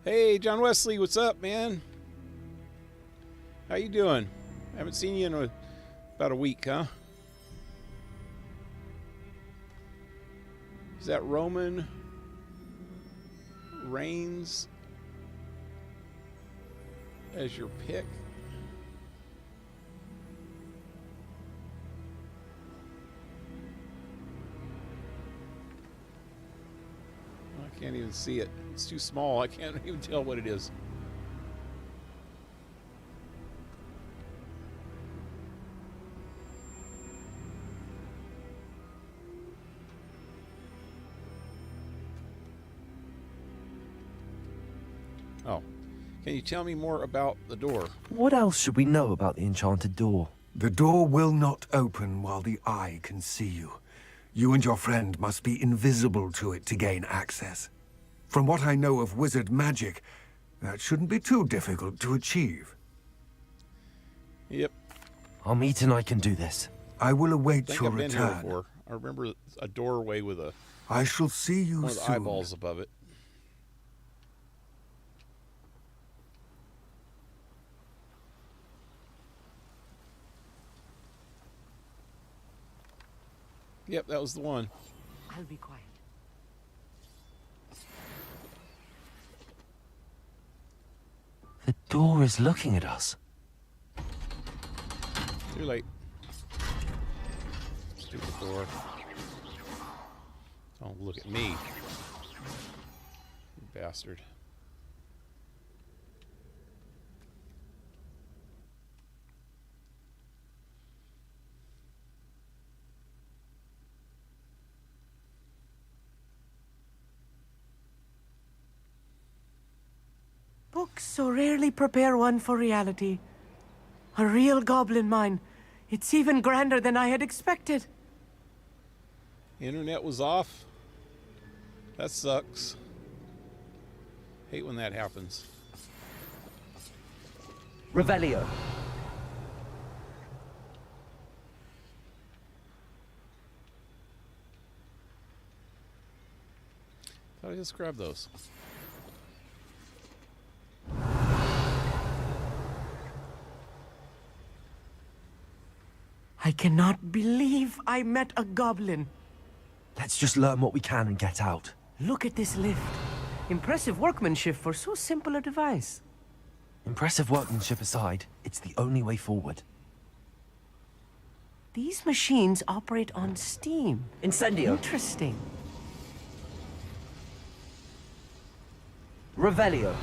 Hey, John Wesley, what's up, man? How you doing? Haven't seen you in about a week, huh? Is that Roman Reigns as your pick? I can't even see it. It's too small. I can't even tell what it is. Oh. Can you tell me more about the door? What else should we know about the enchanted door? The door will not open while the eye can see you. You and your friend must be invisible to it to gain access. From what I know of wizard magic, that shouldn't be too difficult to achieve. Yep. Our meet and I can do this. I will await I think your I've been here return. before. I remember a doorway with I shall see you one of the soon. eyeballs above it. Yep, that was the one. I'll be quiet. The door is looking at us. Too late. Stupid door. Don't look at me. You bastard. Books so rarely prepare one for reality. A real goblin mine. It's even grander than I had expected. Internet was off. That sucks. Hate when that happens. Revelio. Thought I just grabbed those. I cannot believe I met a goblin. Let's just learn what we can and get out. Look at this lift. Impressive workmanship for so simple a device. Impressive workmanship aside, it's the only way forward. These machines operate on steam. Incendio. Interesting. Revelio.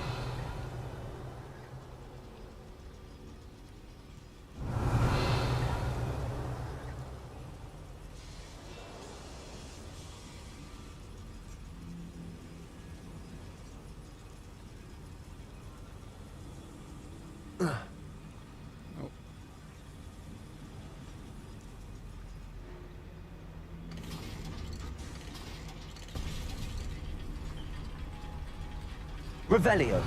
Revelio.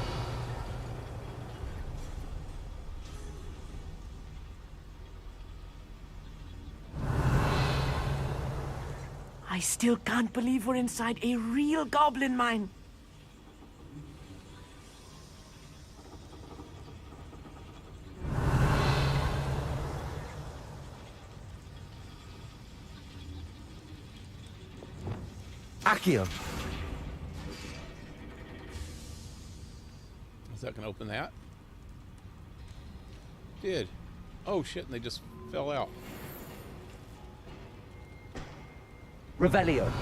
I still can't believe we're inside a real goblin mine. Accio. Is that going to open that? Did. Oh shit, and they just fell out. Revelio.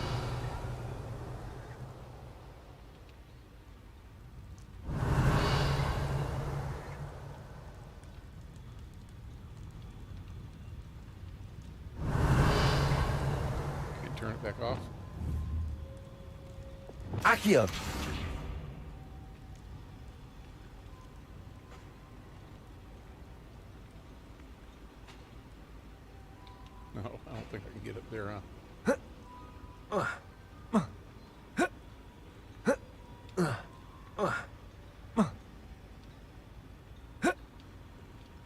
turn it back off. Accio! No, I don't think I can get up there, huh?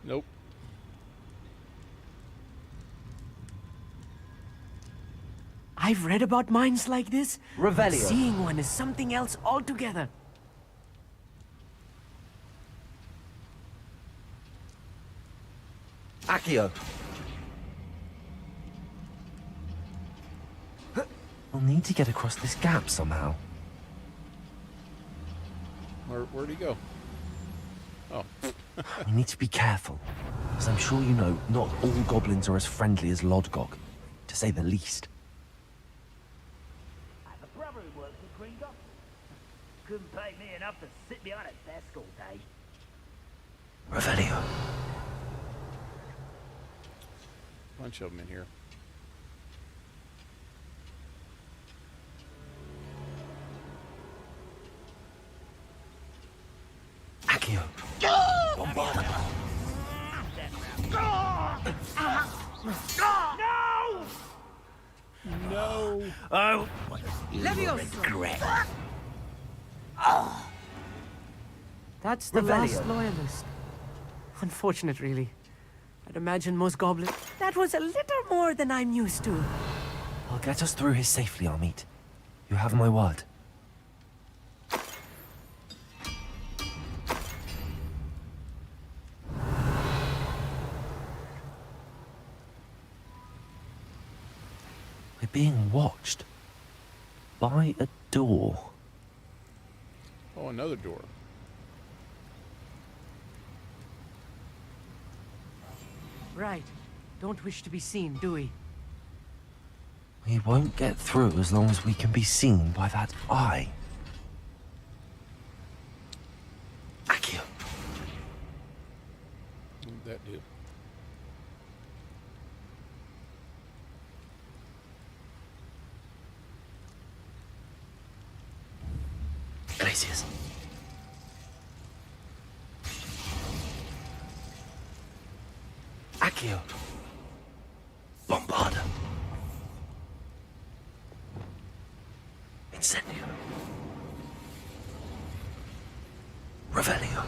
Nope. I've read about mines like this. Revelio. Seeing one is something else altogether. Accio! We'll need to get across this gap somehow. Where'd he go? Oh. We need to be careful. As I'm sure you know, not all goblins are as friendly as Lodgok, to say the least. I have a brother who works at Green Docks. Couldn't pay me enough to sit behind a desk all day. Revelio. Bunch of them in here. Accio. Bombard. No! Oh, That's the Revelio. last loyalist. Unfortunate, really. I'd imagine most goblins. That was a little more than I'm used to. I'll get us through here safely, Amit. You have my word. We're being watched. By a door. Oh, another door. Right. Don't wish to be seen, do we? We won't get through as long as we can be seen by that eye. Accio. What did that do? Gracias. Accio. Bombarda. Incendio. Revelio.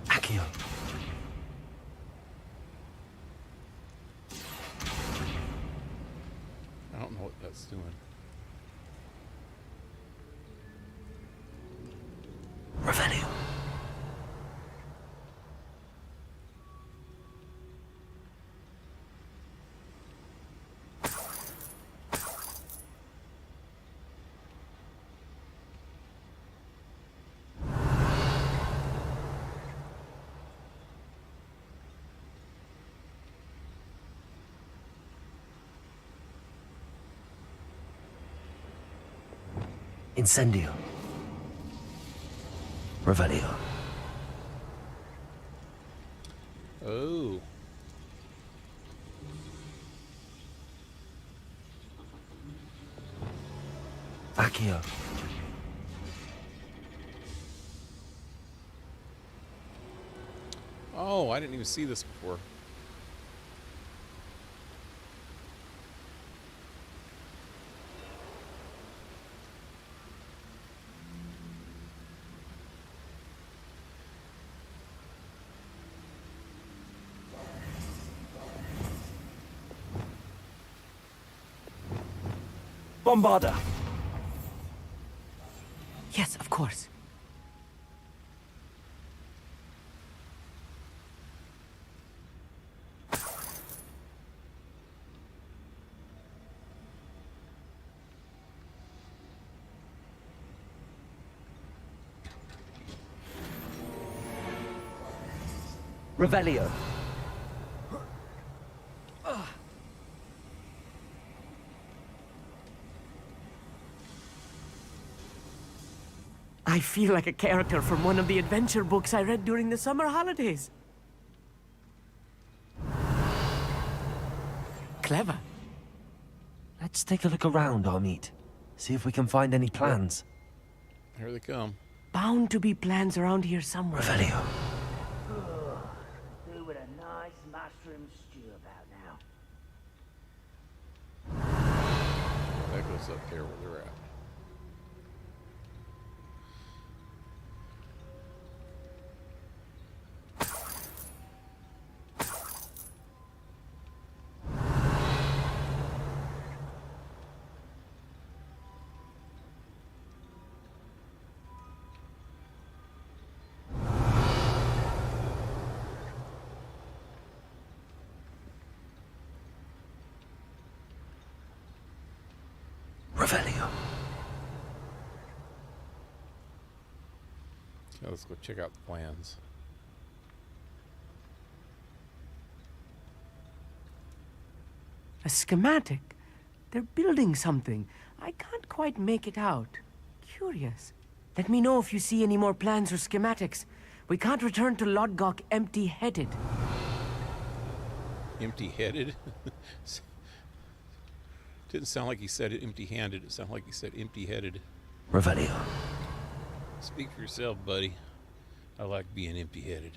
Accio. I don't know what that's doing. Revelio. Incendio. Revelio. Oh. Accio. Oh, I didn't even see this before. Bombarda. Yes, of course. Revelio. I feel like a character from one of the adventure books I read during the summer holidays. Clever. Let's take a look around, Amit. See if we can find any plans. Here they come. Bound to be plans around here somewhere. Revelio. Do with a nice mushroom stew about now. That goes up there where they're at. Revelio. So let's go check out the plans. A schematic. They're building something. I can't quite make it out. Curious. Let me know if you see any more plans or schematics. We can't return to Lodgok empty-headed. Empty-headed? Didn't sound like he said it empty-handed. It sounded like he said empty-headed. Revelio. Speak for yourself, buddy. I like being empty-headed.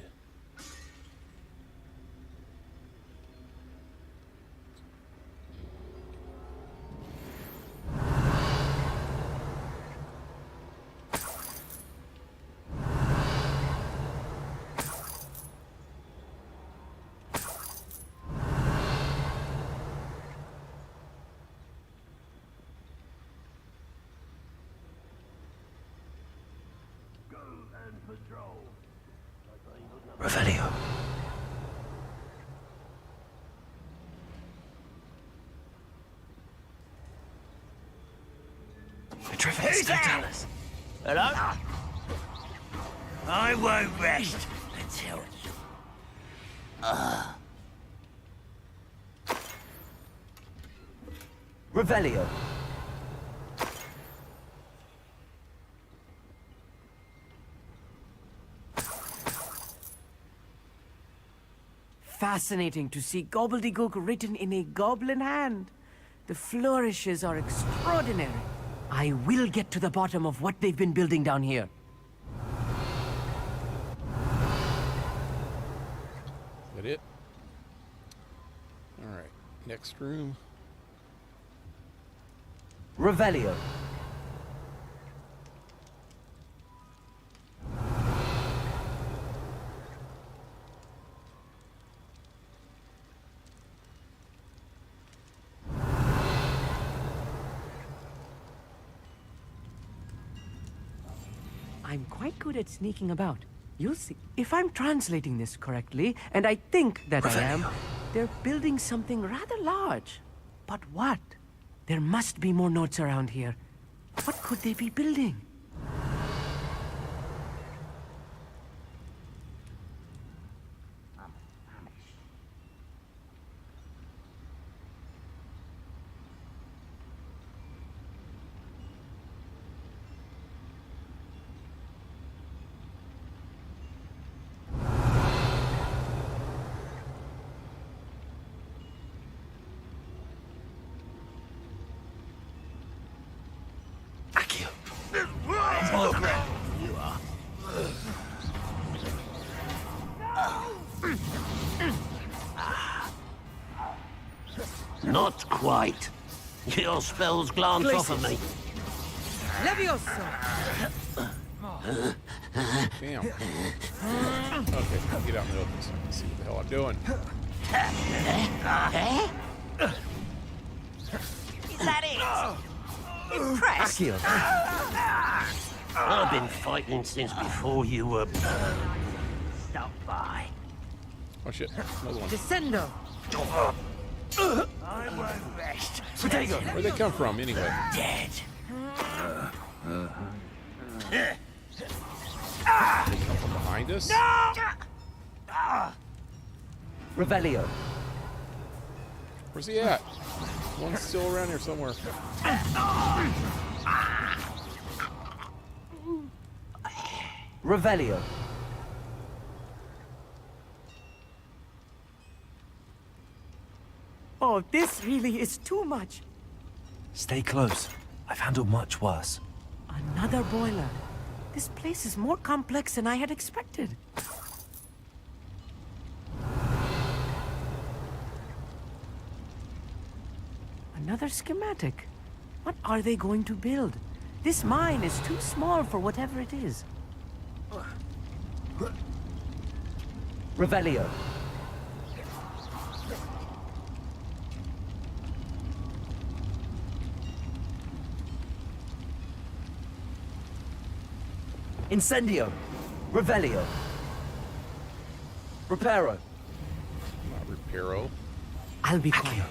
Revelio. Who's that? Hello? I won't rest until you... Revelio. Fascinating to see gobbledygook written in a goblin hand. The flourishes are extraordinary. I will get to the bottom of what they've been building down here. Is that it? All right. Next room. Revelio. I'm quite good at sneaking about. You'll see. If I'm translating this correctly, and I think that I am, they're building something rather large. But what? There must be more notes around here. What could they be building? Not quite. Your spells glance off of me. Levioso! Damn. Okay, get out in the open so I can see what the hell I'm doing. Is that it? Impressed? Accio. I've been fighting since before you were born. Stop by. Oh shit, another one. Descendo! I won't rest. Where'd they come from, anyway? Dead. They come from behind us? Revelio. Where's he at? One's still around here somewhere. Revelio. Oh, this really is too much. Stay close. I've handled much worse. Another boiler. This place is more complex than I had expected. Another schematic. What are they going to build? This mine is too small for whatever it is. Revelio. Incendio. Revelio. Reparo. Not Reparo. I'll be quiet.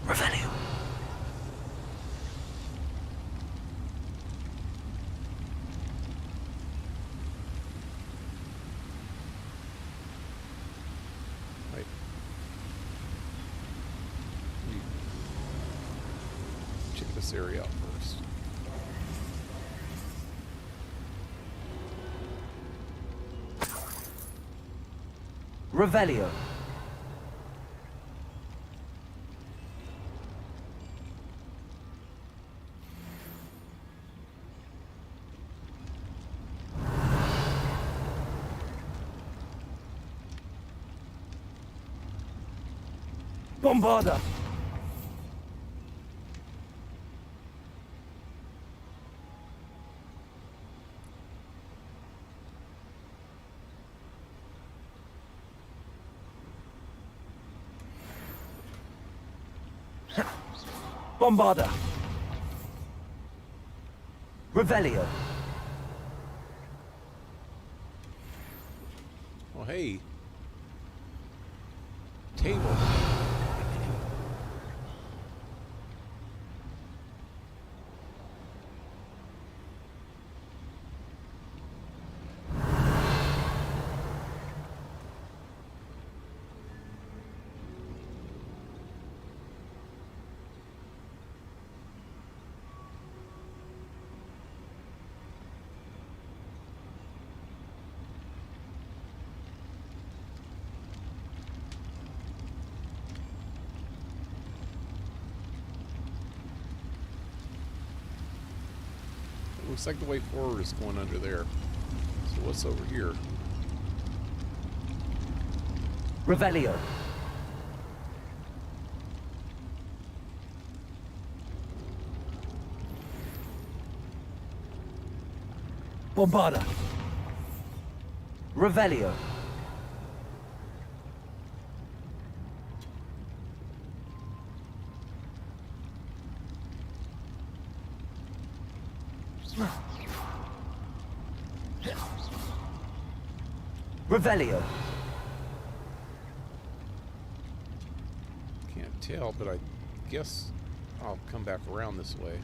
Revelio. Right. Check this area out first. Revelio. Bombarda. Bombarda. Revelio. Oh, hey. Table. Looks like the way forward is going under there. So what's over here? Revelio. Bombarda. Revelio. Revelio. Can't tell, but I guess I'll come back around this way.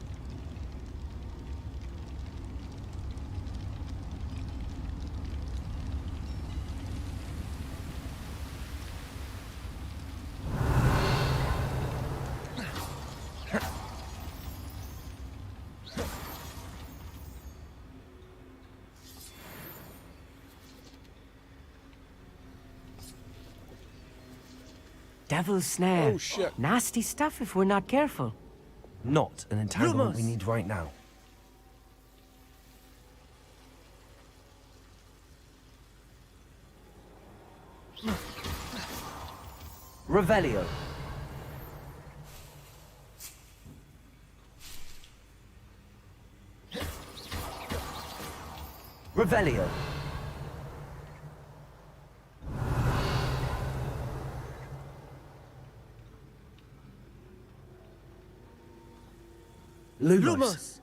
Devil's snare. Oh, shit. Nasty stuff if we're not careful. Not an entanglement Lumos. we need right now. Revelio. Revelio. Lumos.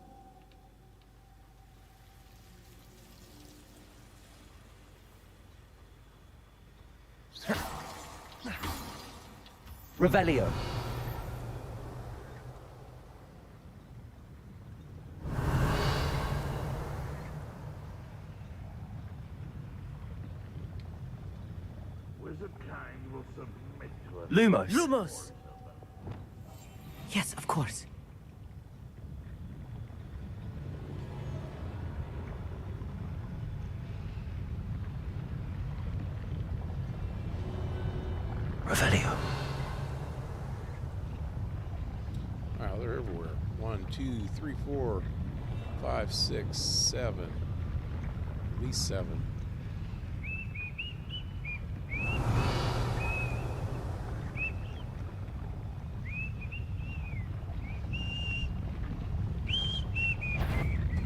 Revelio. Wizard kind will submit to a Lumos. Lumos. Yes, of course. Revelio. Wow, they're everywhere. 1, 2, 3, 4, 5, 6, 7. At least 7.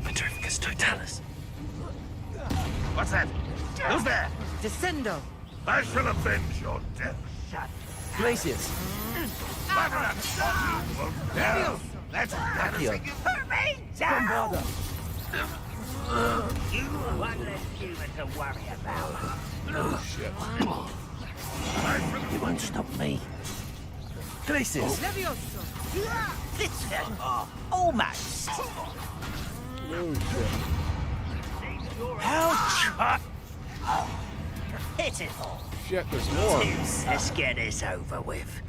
Petrificus totalis. What's that? Who's there? Descendo! I shall avenge your death. Glacius! Let's Accio. Bombarda! You one less human to worry about. Oh, shit. You won't stop me. Glacius. Levioso! Almost. Pitiful. Shit, there's more. Let's get this over with.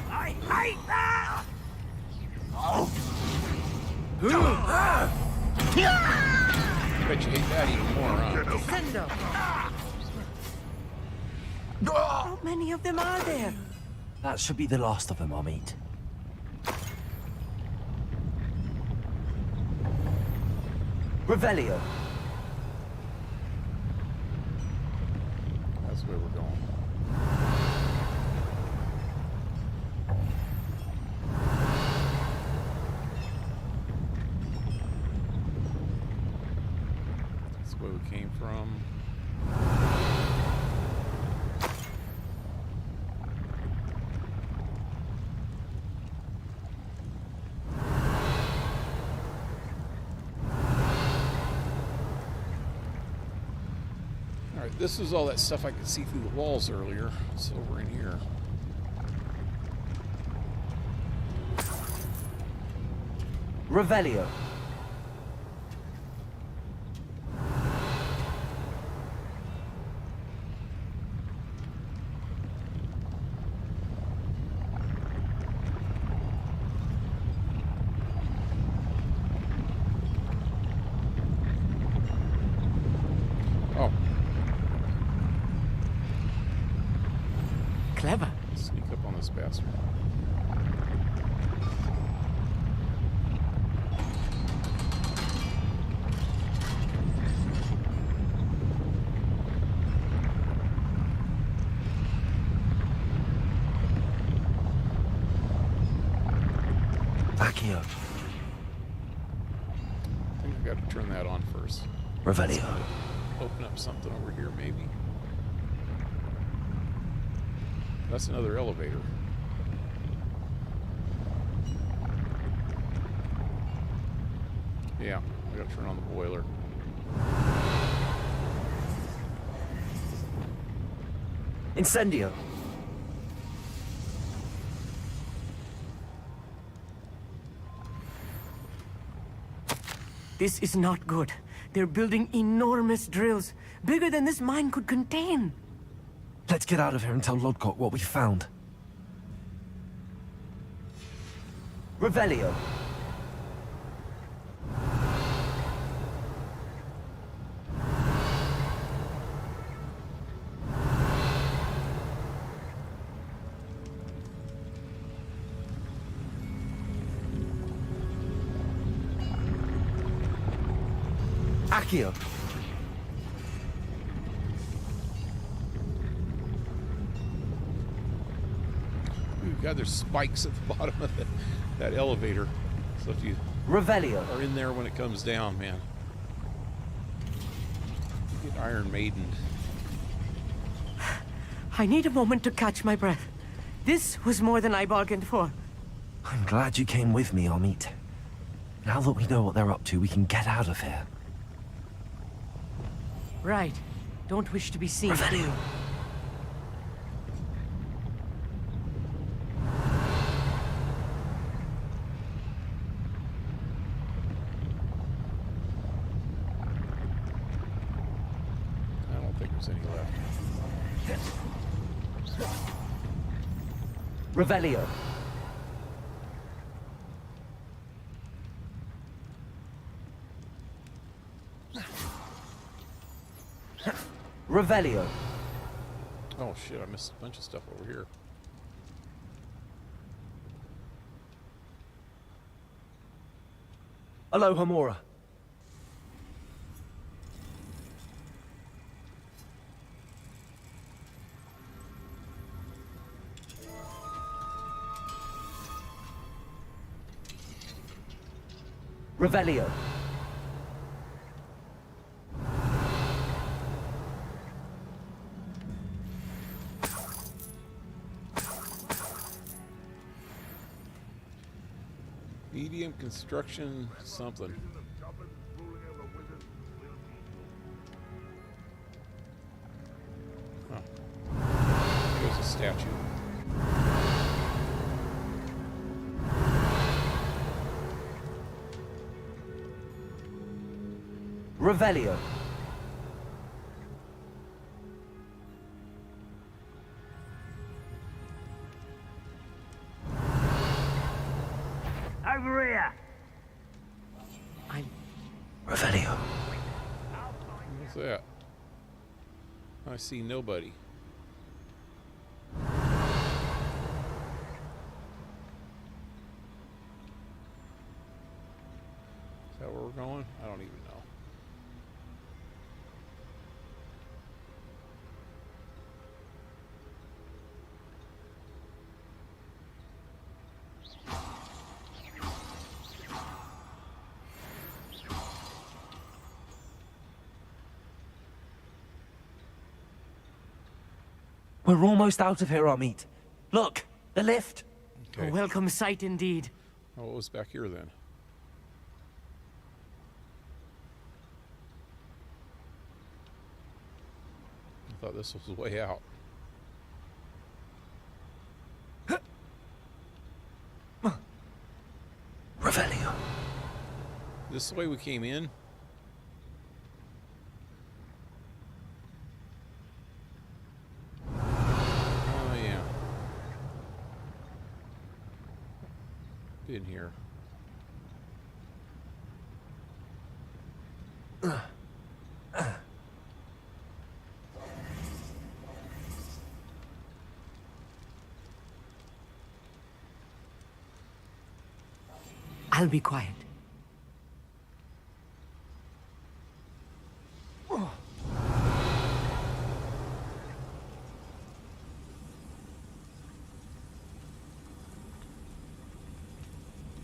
I hate that! Bet you hate that even more, huh? Descendo! How many of them are there? That should be the last of them, I'll meet. Revelio. That's where we're going. That's where we came from. Alright, this is all that stuff I could see through the walls earlier. It's over in here. Revelio. Oh, Clever. sneak up on this bastard. Accio. I think I gotta turn that on first. Revelio. Open up something over here, maybe. That's another elevator. Yeah, I gotta turn on the boiler. Incendio. This is not good. They're building enormous drills, bigger than this mine could contain. Let's get out of here and tell Lodgok what we found. Revelio. Accio. Ooh, God, there's spikes at the bottom of that elevator. So if you Revelio. are in there when it comes down, man, you get Iron Maidened. I need a moment to catch my breath. This was more than I bargained for. I'm glad you came with me, Amit. Now that we know what they're up to, we can get out of here. Right. Don't wish to be seen. Revelio. I don't think there's any left. Revelio. Revelio. Oh shit, I missed a bunch of stuff over here. Aloha Mora. Revelio. Medium construction something. Huh. There's a statue. Revelio. Over here! Revelio. What's that? I see nobody. Is that where we're going? I don't even know. We're almost out of here, Amit. Look, the lift. Okay. A welcome sight indeed. Oh, what was back here then? I thought this was the way out. Revelio. This is the way we came in? Oh, yeah. Been here. I'll be quiet.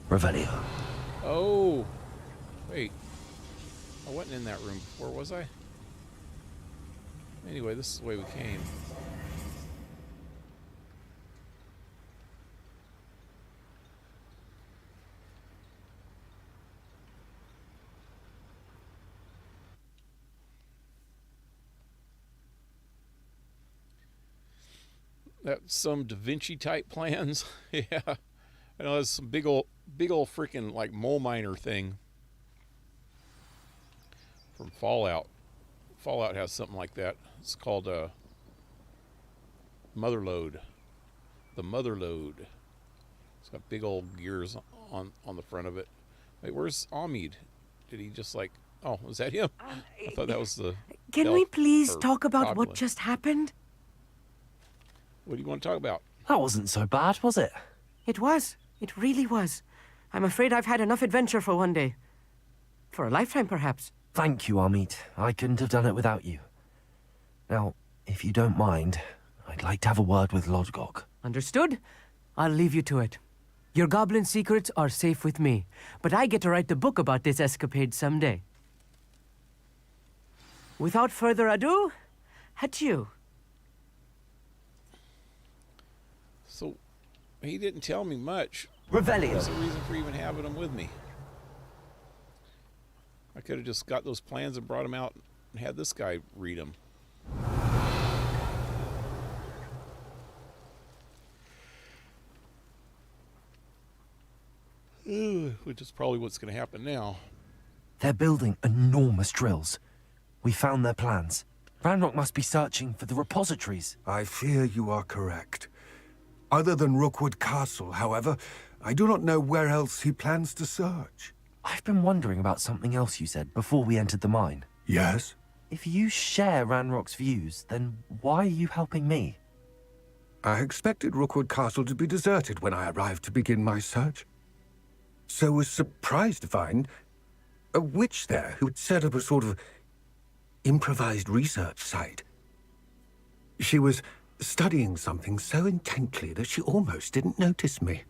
Revelio. Oh! Wait. I wasn't in that room before, was I? Anyway, this is the way we came. That's some Da Vinci type plans. Yeah. I know there's some big old freaking like mole miner thing from Fallout. Fallout has something like that. It's called Motherlode. The Motherlode. It's got big old gears on the front of it. Wait, where's Amid? Did he just like? Oh, was that him? I thought that was the. Can we elf please or talk about what goblin. just happened? What do you want to talk about? That wasn't so bad, was it? It was. It really was. I'm afraid I've had enough adventure for one day. For a lifetime, perhaps. Thank you, Amit. I couldn't have done it without you. Now, if you don't mind, I'd like to have a word with Lodgok. Understood? I'll leave you to it. Your goblin secrets are safe with me, but I get to write the book about this escapade someday. Without further ado, adieu. So, he didn't tell me much. Revelio. What's the reason for even having them with me? I could have just got those plans and brought them out and had this guy read them. Which is probably what's going to happen now. They're building enormous drills. We found their plans. Ranrock must be searching for the repositories. I fear you are correct. Other than Rookwood Castle, however, I do not know where else he plans to search. I've been wondering about something else you said before we entered the mine. Yes? If you share Ranrock's views, then why are you helping me? I expected Rookwood Castle to be deserted when I arrived to begin my search. So was surprised to find a witch there who had set up a sort of improvised research site. She was studying something so intently that she almost didn't notice me.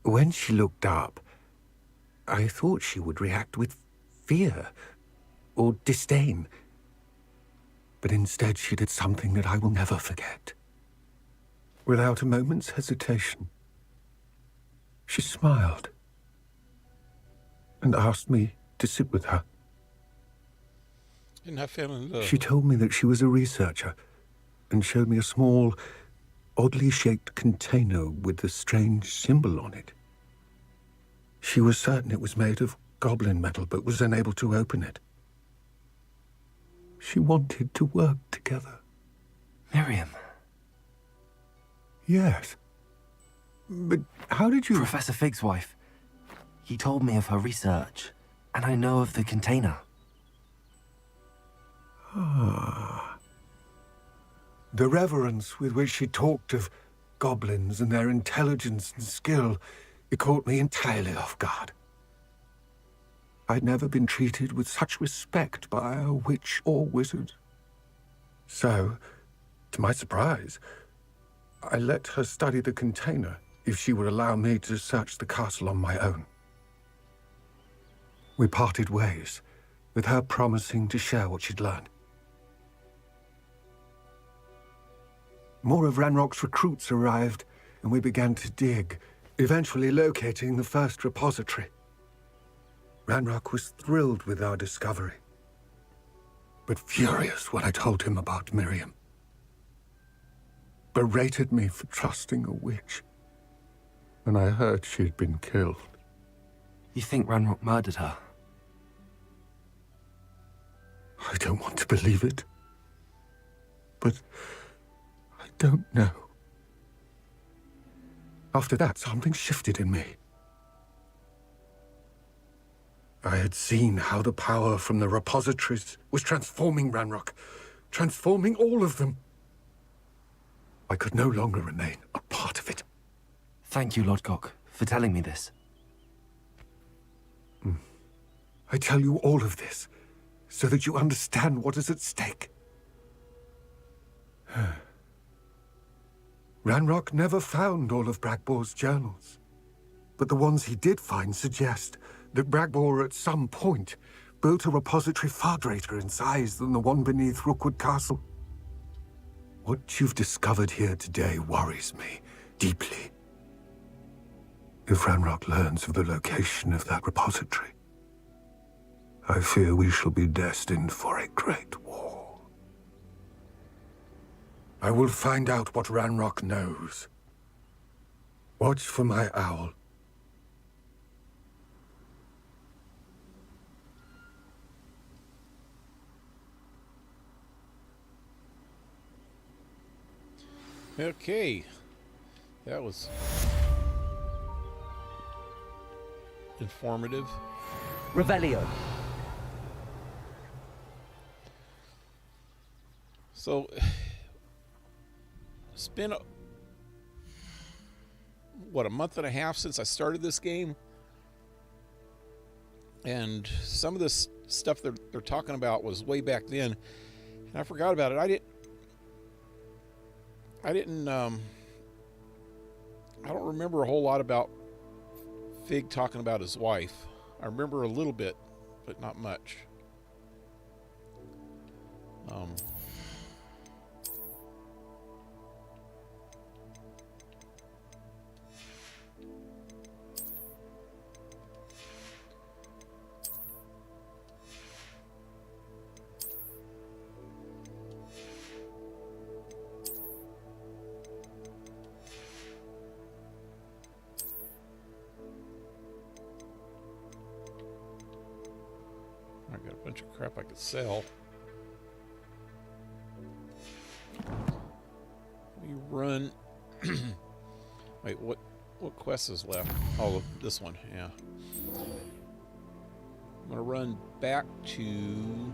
When she looked up, I thought she would react with fear or disdain. But instead she did something that I will never forget. Without a moment's hesitation, she smiled and asked me to sit with her. And I fell in love. She told me that she was a researcher and showed me a small, oddly shaped container with a strange symbol on it. She was certain it was made of goblin metal, but was unable to open it. She wanted to work together. Miriam. Yes. But how did you... Professor Fig's wife. He told me of her research, and I know of the container. Ah. The reverence with which she talked of goblins and their intelligence and skill, it caught me entirely off guard. I'd never been treated with such respect by a witch or wizard. So, to my surprise, I let her study the container if she would allow me to search the castle on my own. We parted ways, with her promising to share what she'd learned. More of Ranrock's recruits arrived, and we began to dig, eventually locating the first repository. Ranrock was thrilled with our discovery, but furious when I told him about Miriam. Berated me for trusting a witch when I heard she'd been killed. You think Ranrock murdered her? I don't want to believe it, but I don't know. After that, something shifted in me. I had seen how the power from the repositories was transforming Ranrock, transforming all of them. I could no longer remain a part of it. Thank you, Lodgok, for telling me this. I tell you all of this so that you understand what is at stake. Ranrock never found all of Bragbor's journals, but the ones he did find suggest that Bragbor at some point built a repository far greater in size than the one beneath Rookwood Castle. What you've discovered here today worries me deeply. If Ranrock learns of the location of that repository, I fear we shall be destined for a great war. I will find out what Ranrock knows. Watch for my owl. Okay. That was informative. Revelio. So, it's been, what, a month and a half since I started this game? And some of this stuff they're talking about was way back then, and I forgot about it. I don't remember a whole lot about Fig talking about his wife. I remember a little bit, but not much. I got a bunch of crap I could sell. Wait, what quest is left? Oh, this one, yeah. I'm gonna run back to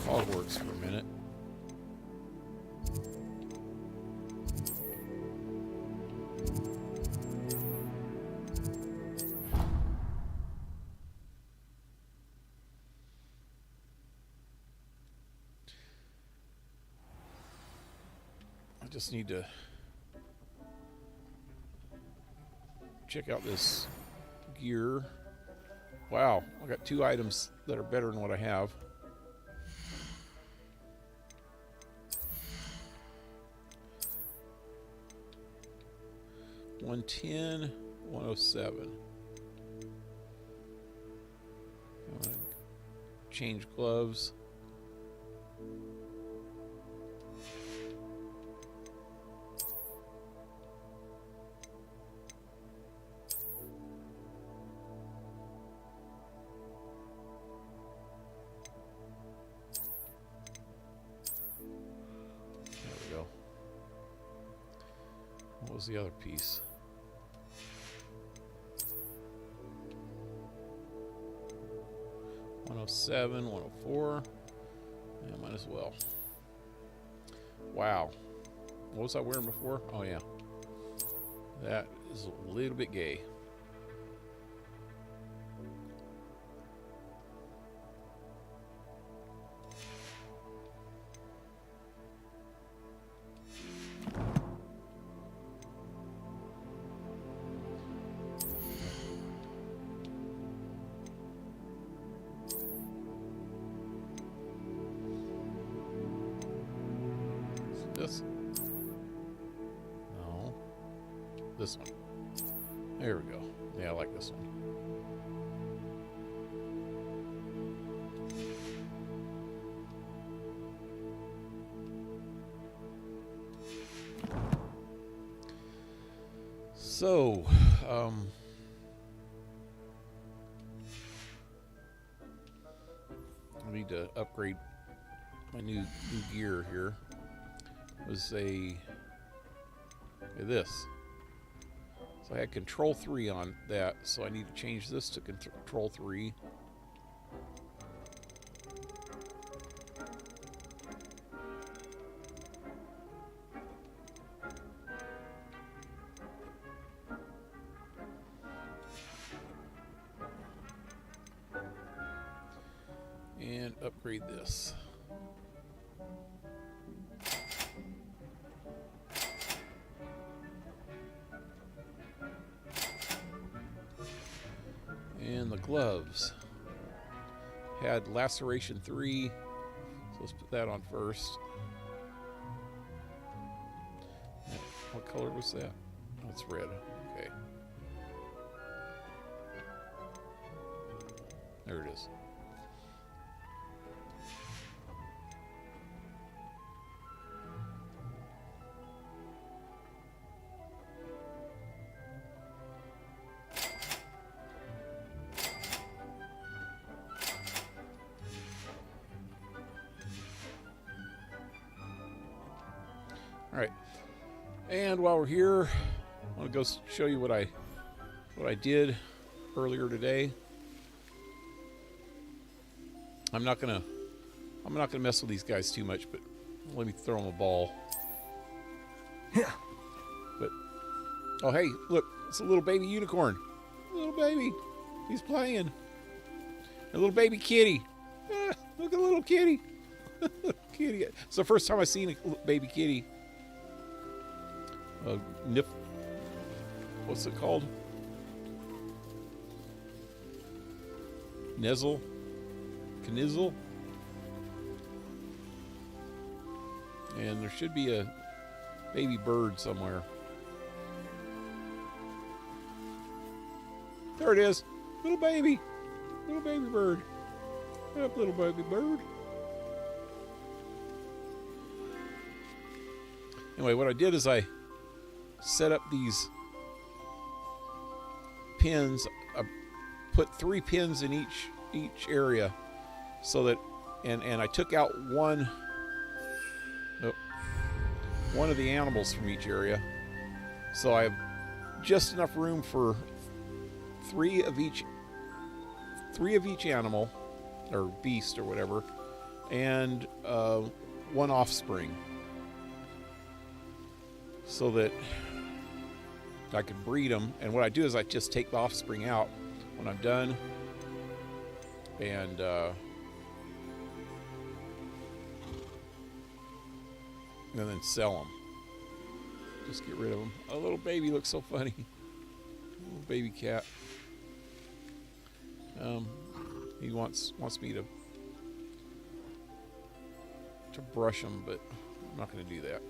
Hogwarts for a minute. I just need to check out this gear. Wow, I got 2 items that are better than what I have. $110, $107. I want to change gloves. What was the other piece? $107, $104. Yeah, might as well. Wow. What was I wearing before? Oh, yeah. That is a little bit gay. This? No. This one. There we go. Yeah, I like this one. So, I need to upgrade my new gear here. Was this. So I had Control 3 on that, so I need to change this to Control 3. And upgrade this. And the gloves had laceration 3, so let's put that on first. What color was that? Oh, it's red. Okay. There it is. All right, and while we're here, I want to go show you what I did earlier today. I'm not gonna mess with these guys too much, but let me throw them a ball. Yeah. But oh hey, look, it's a little baby unicorn, little baby. He's playing. A little baby kitty. Ah, look at the little kitty. Kitty. It's the first time I've seen a baby kitty. What's it called? Knizzle? Knizzle? And there should be a baby bird somewhere. There it is. Little baby. Little baby bird. Up, little baby bird. Anyway, what I did is I set up these pins. I put 3 pins in each area, so that and I took out one of the animals from each area. So I have just enough room for three of each animal or beast or whatever, and one offspring, so that I could breed them. And what I do is I just take the offspring out when I'm done, and then sell them. Just get rid of them. A little baby looks so funny. Little baby cat. He wants me to brush him, but I'm not going to do that.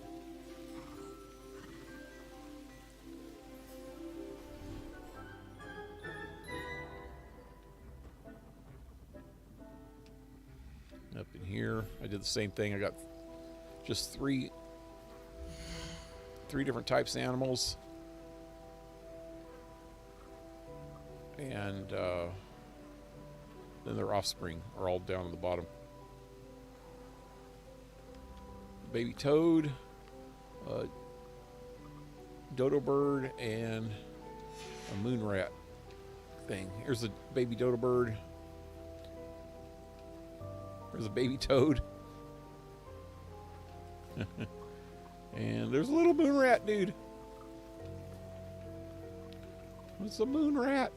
Up in here, I did the same thing. I got just three different types of animals, and then their offspring are all down at the bottom. Baby toad, dodo bird, and a moon rat thing. Here's a baby dodo bird. There's a baby toad. And there's a little moon rat, dude. What's a moon rat?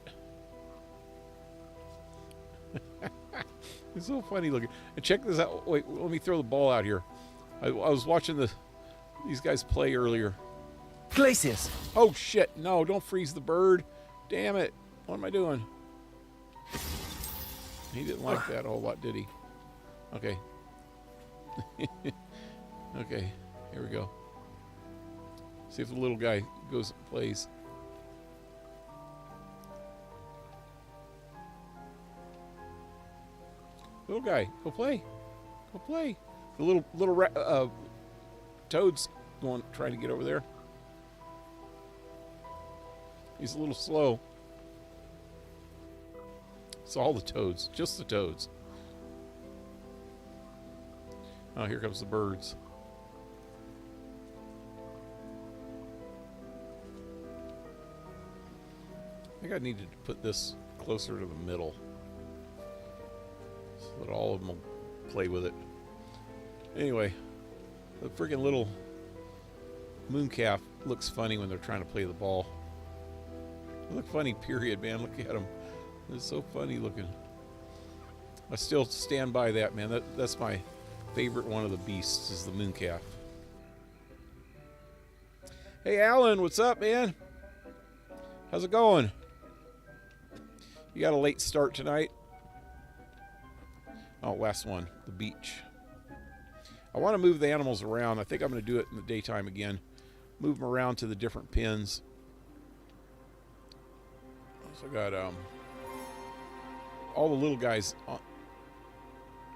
It's so funny looking. And check this out. Wait, let me throw the ball out here. I was watching these guys play earlier. Glacius! Oh shit! No, don't freeze the bird. Damn it! What am I doing? He didn't like that a whole lot, did he? Okay. Okay. Here we go. See if the little guy goes and plays. Little guy, go play. Go play. The little toad's trying to get over there. He's a little slow. It's all the toads, just the toads. Oh, here comes the birds. I think I needed to put this closer to the middle so that all of them will play with it. Anyway, the freaking little mooncalf looks funny when they're trying to play the ball. They look funny, period, man. Look at them. They're so funny looking. I still stand by that, man. That's my favorite one of the beasts, is the mooncalf. Hey, Alan, what's up, man? How's it going? You got a late start tonight? Oh, last one, the beach. I want to move the animals around. I think I'm going to do it in the daytime again. Move them around to the different pens. So I got all the little guys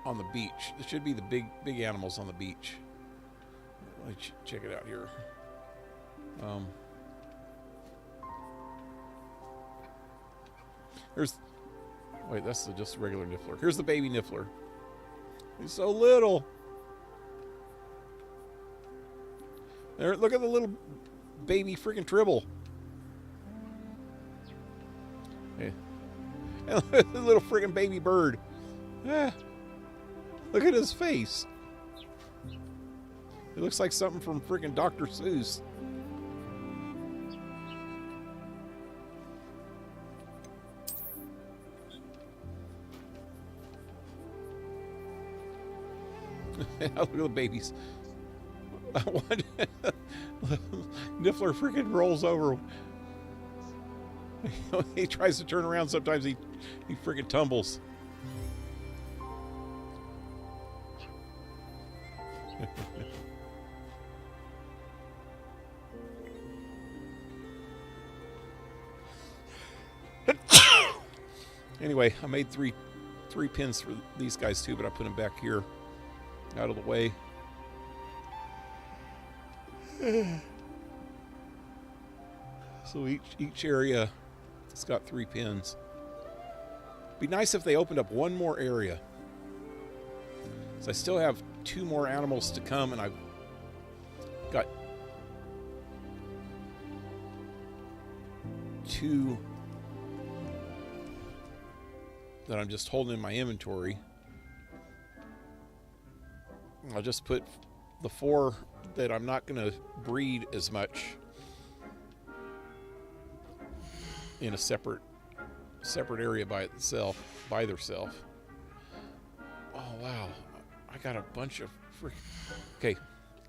on the beach. This should be the big animals on the beach. Let me check it out here. That's just a regular niffler. Here's the baby niffler. He's so little. There, look at the little baby freaking tribble. Yeah. And look at the little freaking baby bird. Yeah. Look at his face. It looks like something from freaking Dr. Seuss. Look at the babies. Niffler freaking rolls over. He tries to turn around. Sometimes he freaking tumbles. Anyway, I made three pins for these guys too, but I put them back here, out of the way. So each area has got 3 pins. Be nice if they opened up one more area. So I still have 2 more animals to come, and I've got 2 that I'm just holding in my inventory. I'll just put the 4 that I'm not going to breed as much in a separate area by themselves. Oh wow, I got a bunch of okay,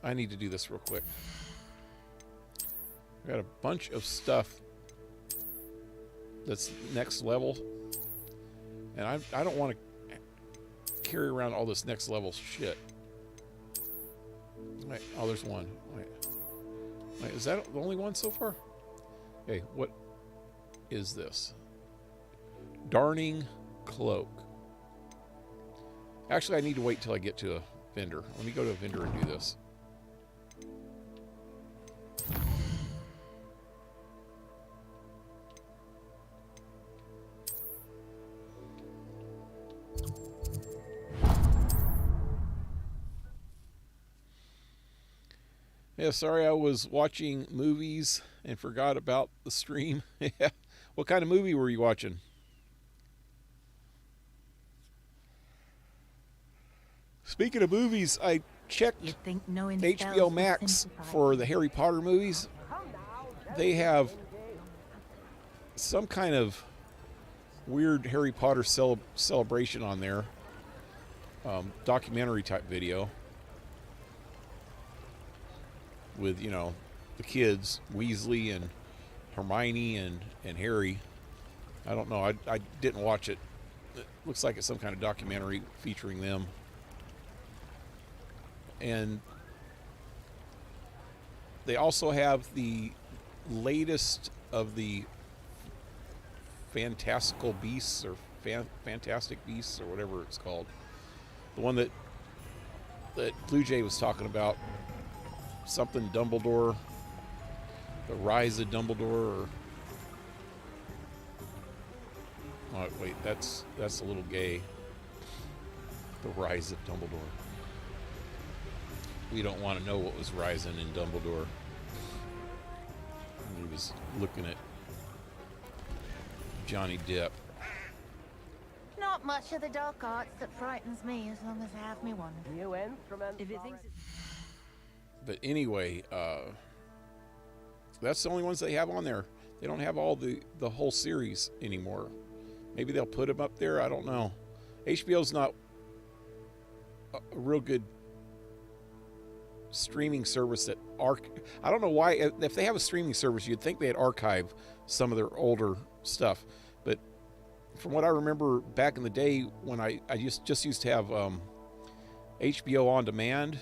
I need to do this real quick. I got a bunch of stuff that's next level, and I don't want to carry around all this next level shit. Wait, oh, there's one. Wait, is that the only one so far? Okay, what is this? Darning cloak. Actually, I need to wait till I get to a vendor. Let me go to a vendor and do this. Yeah, sorry, I was watching movies and forgot about the stream. Yeah. What kind of movie were you watching? Speaking of movies, I checked HBO Max for the Harry Potter movies. They have some kind of weird Harry Potter celebration on there. Documentary type video. With, you know, the kids, Weasley and Hermione and Harry. I don't know. I didn't watch it. It looks like it's some kind of documentary featuring them. And they also have the latest of the Fantastical Beasts or Fantastic Beasts or whatever it's called. The one that Blue Jay was talking about. Something Dumbledore, the Rise of Dumbledore, or oh, wait, that's a little gay. The Rise of Dumbledore. We don't want to know what was rising in Dumbledore. He was looking at Johnny Depp. Not much of the dark arts that frightens me as long as I have me one. New instrument. If it thinks it's... But anyway, that's the only ones they have on there. They don't have all the whole series anymore. Maybe they'll put them up there. I don't know. HBO's not a real good streaming service that I don't know why. If they have a streaming service, you'd think they'd archive some of their older stuff. But from what I remember back in the day when I just used to have HBO on demand.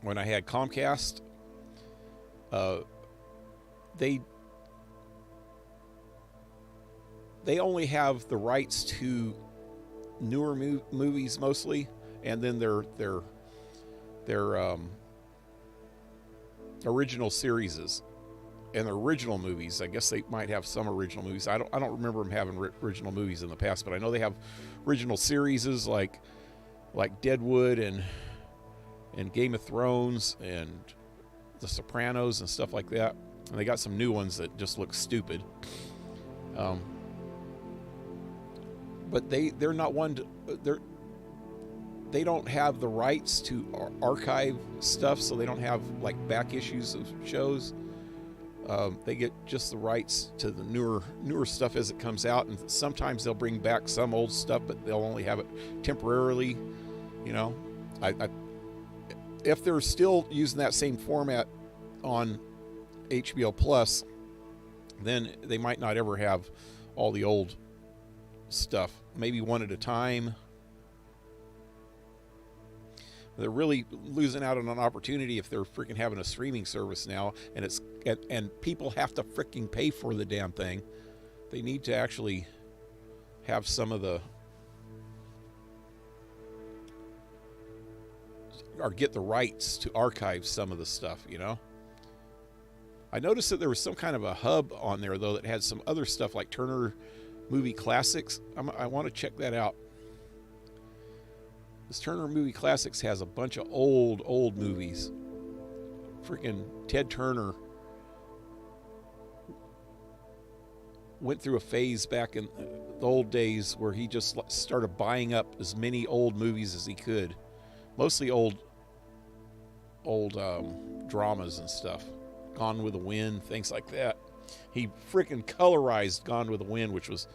When I had Comcast, they only have the rights to newer movies mostly, and then their original series and their original movies. I guess they might have some original movies. I don't remember them having original movies in the past, but I know they have original series like Deadwood and Game of Thrones and The Sopranos and stuff like that. And they got some new ones that just look stupid. But they're not one to, they don't have the rights to archive stuff, so they don't have like back issues of shows. They get just the rights to the newer stuff as it comes out, and sometimes they'll bring back some old stuff, but they'll only have it temporarily. You know, if they're still using that same format on HBO Plus, then they might not ever have all the old stuff. Maybe one at a time. They're really losing out on an opportunity if they're freaking having a streaming service now, and people have to freaking pay for the damn thing. They need to actually have some of the, or get the rights to archive some of the stuff, you know? I noticed that there was some kind of a hub on there, though, that had some other stuff like Turner Movie Classics. I want to check that out. This Turner Movie Classics has a bunch of old movies. Freaking Ted Turner went through a phase back in the old days where he just started buying up as many old movies as he could, mostly old dramas and stuff. Gone with the Wind, things like that. He freaking colorized Gone with the Wind, which was,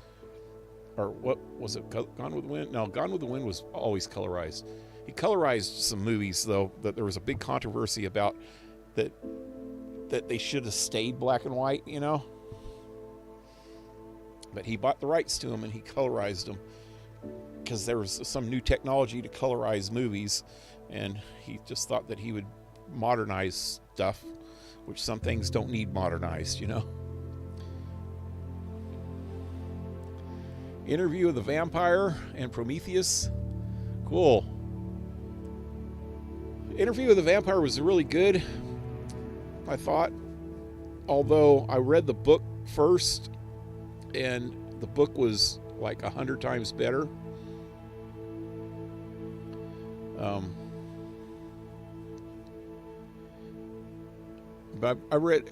or what was it? Gone with the Wind? No, Gone with the Wind was always colorized. He colorized some movies, though, that there was a big controversy about that they should have stayed black and white, you know? But he bought the rights to them and he colorized them because there was some new technology to colorize movies, and he just thought that he would modernize stuff, which some things don't need modernized, you know? Interview of the Vampire and Prometheus. Cool. Interview of the Vampire was really good, I thought. Although I read the book first, and the book was like 100 times better. But I read,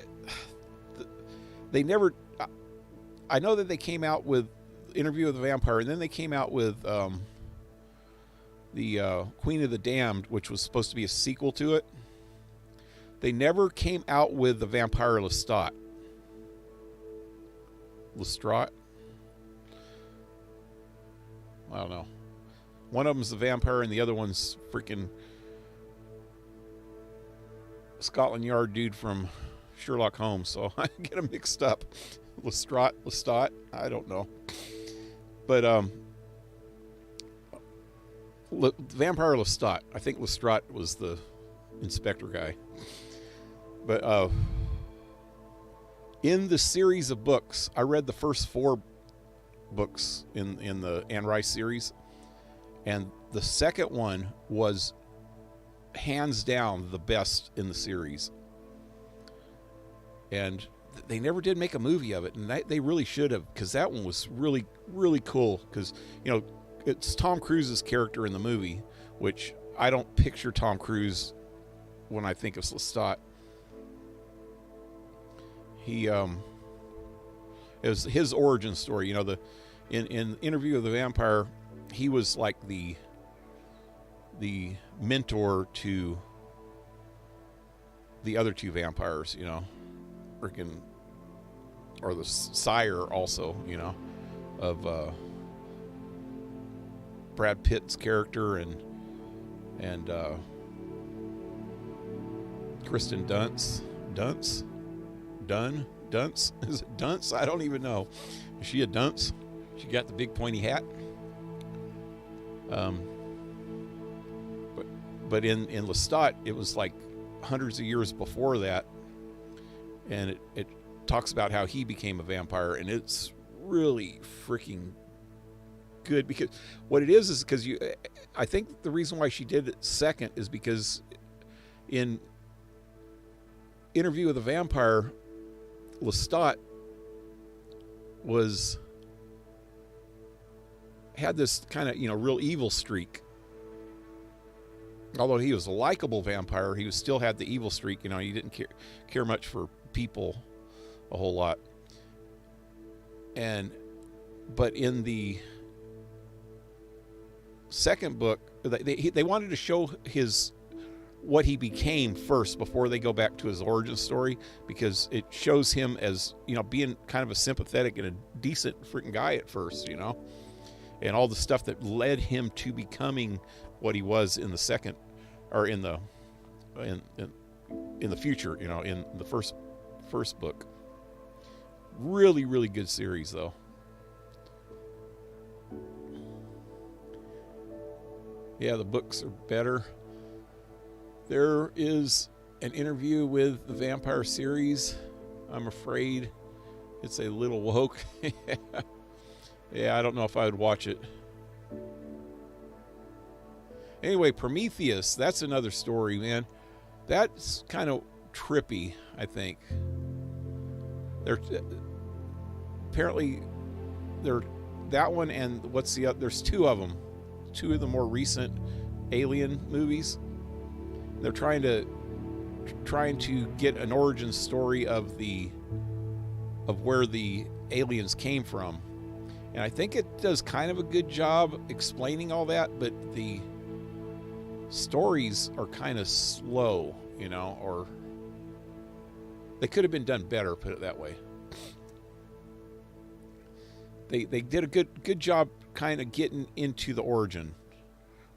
they never, I know that they came out with Interview of the Vampire, and then they came out with the Queen of the Damned, which was supposed to be a sequel to it. They never came out with the Vampire Lestat. Lestrade? I don't know. One of them's the vampire and the other one's freaking Scotland Yard dude from Sherlock Holmes, so I get them mixed up. Lestat? I don't know. But Vampire Lestat. I think Lestrade was the inspector guy. But in the series of books, I read the first 4 books in the Anne Rice series, and the second one was hands down the best in the series. And they never did make a movie of it, and they really should have, because that one was really, really cool. Because, you know, it's Tom Cruise's character in the movie, which I don't picture Tom Cruise when I think of Lestat. It was his origin story. You know, in Interview of the Vampire, he was like the mentor to the other 2 vampires, you know, freaking, or the sire also, you know, of Brad Pitt's character and Kristen Dunst. Is it Dunst? I don't even know. Is she a dunce? She got the big pointy hat. But in Lestat, it was like hundreds of years before that, and it talks about how he became a vampire, and it's really freaking good. Because what it is because I think the reason why she did it second is because in Interview with the Vampire, Lestat had this kind of, you know, real evil streak. Although he was a likable vampire, he still had the evil streak. You know, he didn't care much for people a whole lot. But in the second book, they wanted to show what he became first before they go back to his origin story, because it shows him as, you know, being kind of a sympathetic and a decent freaking guy at first, you know, and all the stuff that led him to becoming what he was in the second, or in the future, you know, in the first book. Really, really good series, though. Yeah, the books are better. There is an Interview with the Vampire series. I'm afraid it's a little woke. Yeah, I don't know if I would watch it. Anyway, Prometheus, that's another story, man. That's kind of trippy, I think. Apparently that one, and what's the other? There's 2 of them. 2 of the more recent Alien movies. They're trying to get an origin story of the of where the aliens came from. And I think it does kind of a good job explaining all that, but the stories are kind of slow, you know, or they could have been done better, put it that way. They did a good job kind of getting into the origin,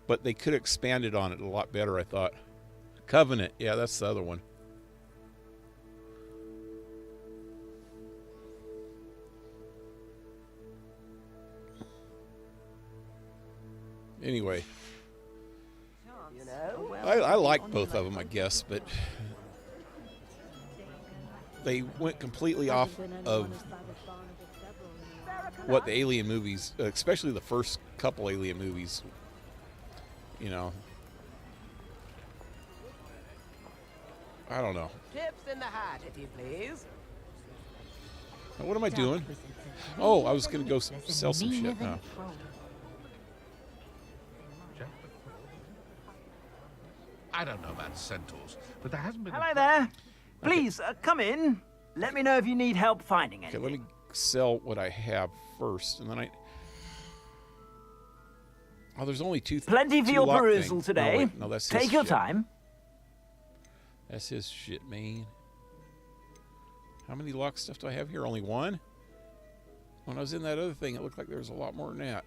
but they could have expanded on it a lot better, I thought. Covenant, yeah, that's the other one. Anyway, I like both of them, I guess, but they went completely off of what the Alien movies, especially the first couple Alien movies, you know. I don't know. Tips in the hat, if you please. What am I doing? Oh, I was going to go sell some shit now. I don't know about centaurs, but there hasn't been. Hello there. Please, come in. Let me know if you need help finding Okay, anything. let me sell what I have first, and then I... Oh, there's only two... Plenty for two your lock perusal things. today. No, wait, no, that's his Take your shit. time. That's his shit, man. How many lock stuff do I have here? Only one? When I was in that other thing, it looked like there was a lot more than that.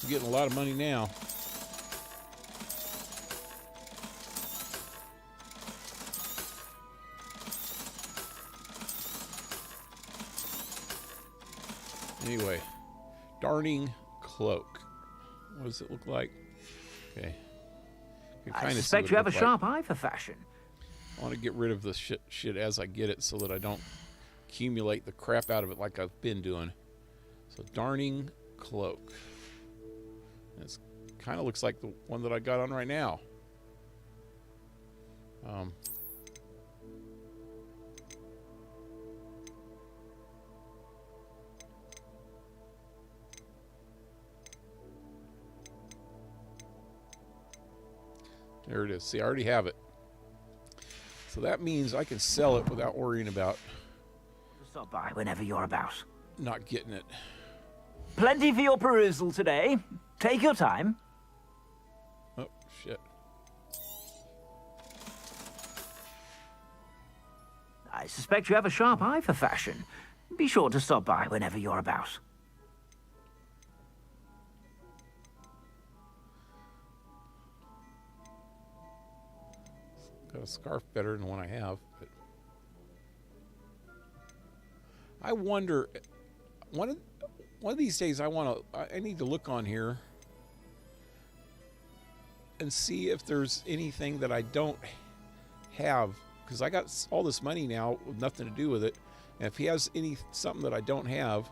I'm getting a lot of money now. Anyway, darning cloak. What does it look like? Okay. I suspect you have a sharp eye for fashion. I want to get rid of the shit as I get it so that I don't accumulate the crap out of it like I've been doing. So darning cloak. It kind of looks like the one that I got on right now. There it is. See, I already have it. So that means I can sell it without worrying about Stop by whenever you're about. not getting it. Plenty for your perusal today. Take your time. Oh, shit. I suspect you have a sharp eye for fashion. Be sure to stop by whenever you're about. Got a scarf better than the one I have, but I wonder. One of these days, I need to look on here and see if there's anything that I don't have, because I got all this money now with nothing to do with it. And if he has something that I don't have,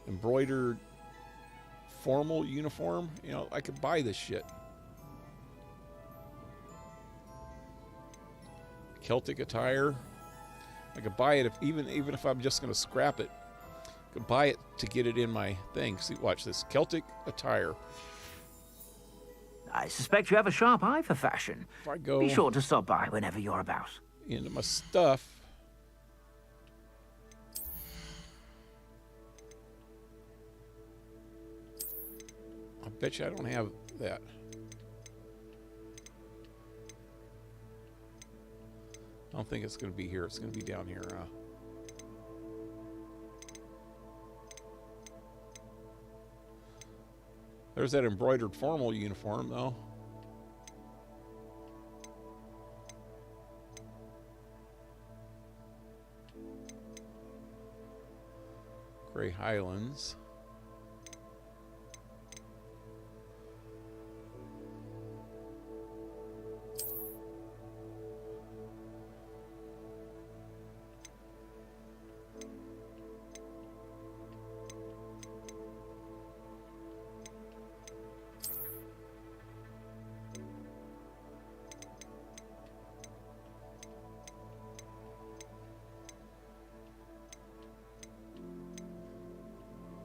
embroidered formal uniform, you know, I could buy this shit. Celtic attire. I could buy it even if I'm just going to scrap it. I could buy it to get it in my thing. See, watch this. Celtic attire. I suspect you have a sharp eye for fashion. If I go Be sure to stop by whenever you're about. into my stuff, I bet you I don't have that. I don't think it's going to be here. It's going to be down here. There's that embroidered formal uniform, though. Grey Highlands.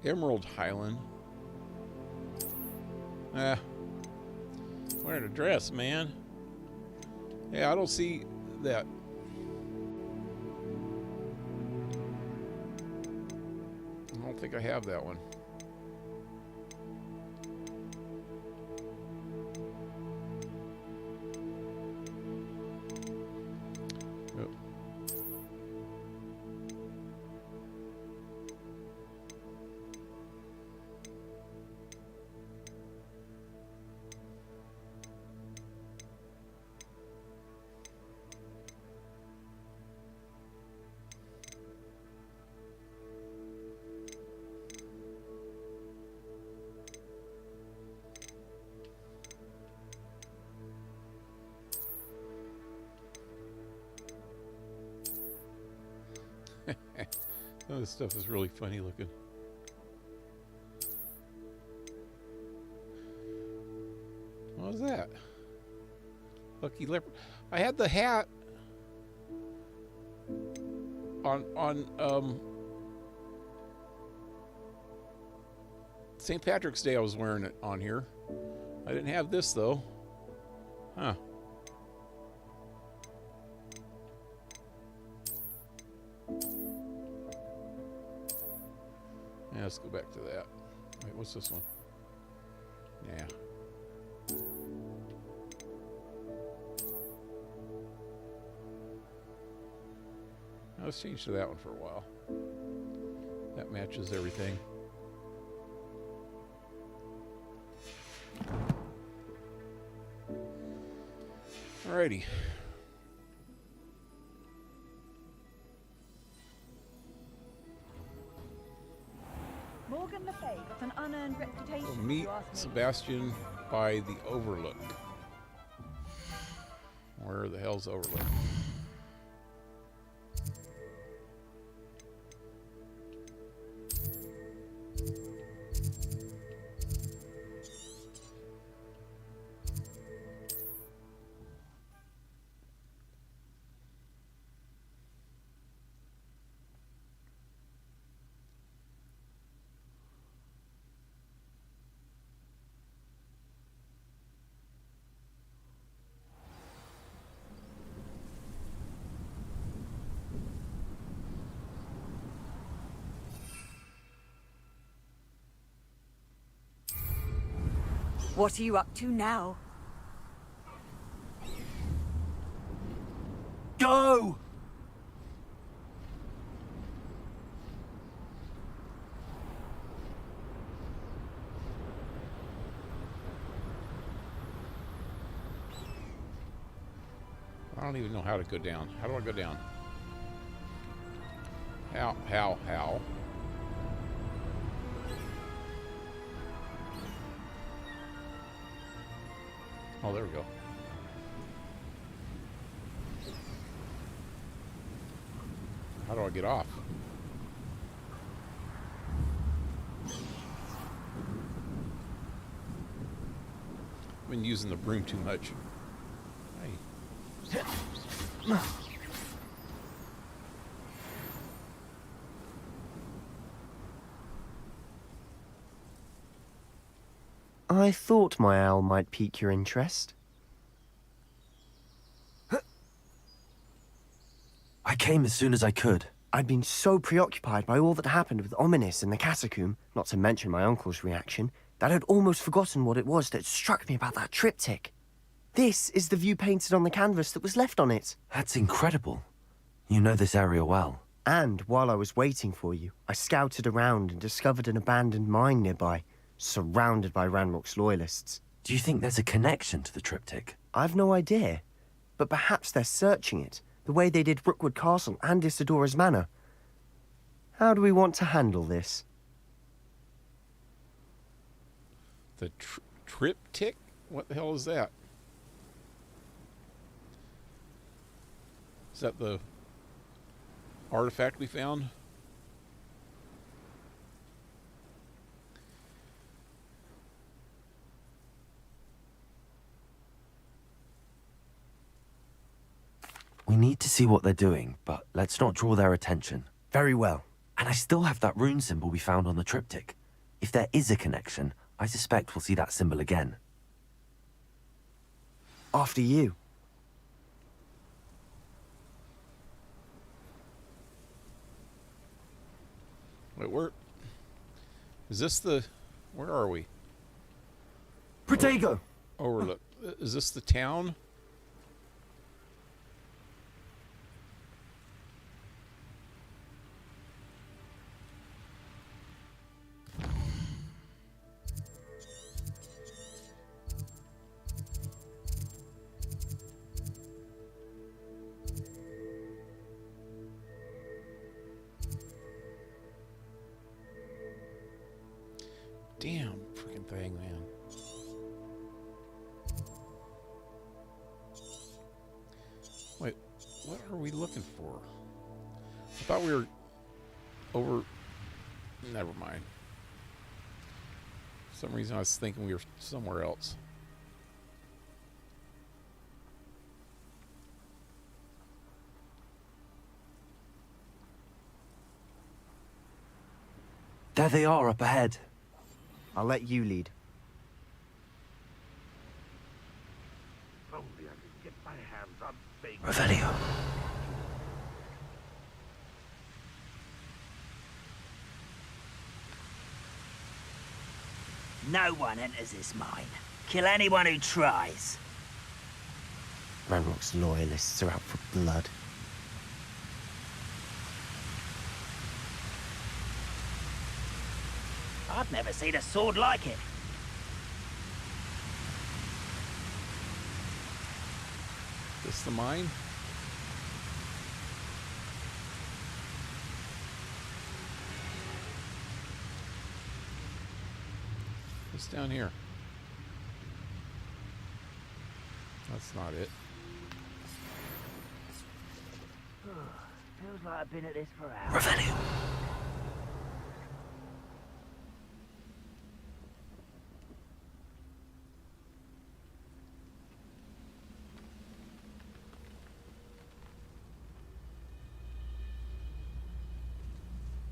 Emerald Highland. What Wearing a dress, man. Yeah, I don't see that. I don't think I have that one. Oh. Some of this stuff is really funny looking. What was that? Lucky leopard. I had the hat on St. Patrick's Day. I was wearing it on here. I didn't have this though. Huh. Yeah, let's go back to that. Wait, what's this one? Yeah. Now let's change to that one for a while. That matches everything. Alrighty. Morgan Le Fay got an unearned reputation. We'll if meet you ask me. Sebastian by the Overlook. Where the hell's Overlook? What are you up to now? Go! I don't even know how to go down. How do I go down? How? Oh, there we go. How do I get off? I've been using the broom too much. Hey. I thought my owl might pique your interest. I came as soon as I could. I'd been so preoccupied by all that happened with Ominis and the catacomb, not to mention my uncle's reaction, that I'd almost forgotten what it was that struck me about that triptych. This is the view painted on the canvas that was left on it. That's incredible. You know this area well. And while I was waiting for you, I scouted around and discovered an abandoned mine nearby, surrounded by Ranrock's loyalists. Do you think there's a connection to the triptych? I've no idea, but perhaps they're searching it, the way they did Rookwood Castle and Isidora's Manor. How do we want to handle this? The triptych? What the hell is that? Is that the artifact we found? We need to see what they're doing, but let's not draw their attention. Very well. And I still have that rune symbol we found on the triptych. If there is a connection, I suspect we'll see that symbol again. After you. Wait, where is this the? Where are we? Protego! Overlook. Is this the town? Damn freaking thing, man. Wait, what are we looking for? I thought we were over... Never mind. For some reason I was thinking we were somewhere else. There they are up ahead. I'll let you lead. If only I could get my hands on big. Revelio. No one enters this mine. Kill anyone who tries. Ranrock's loyalists are out for blood. I've never seen a sword like it. This the mine? What's down here? That's not it. Feels like I've been at this for hours. Revelio.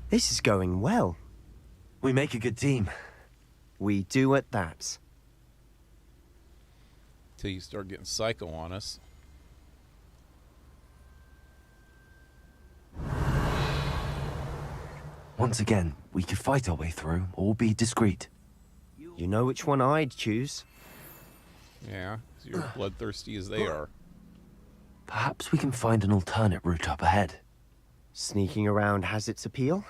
This is going well. We make a good team. We do at that. Till you start getting psycho on us. Once again, we could fight our way through or be discreet. You know which one I'd choose. Yeah, 'cause you're bloodthirsty as they are. Perhaps we can find an alternate route up ahead. Sneaking around has its appeal.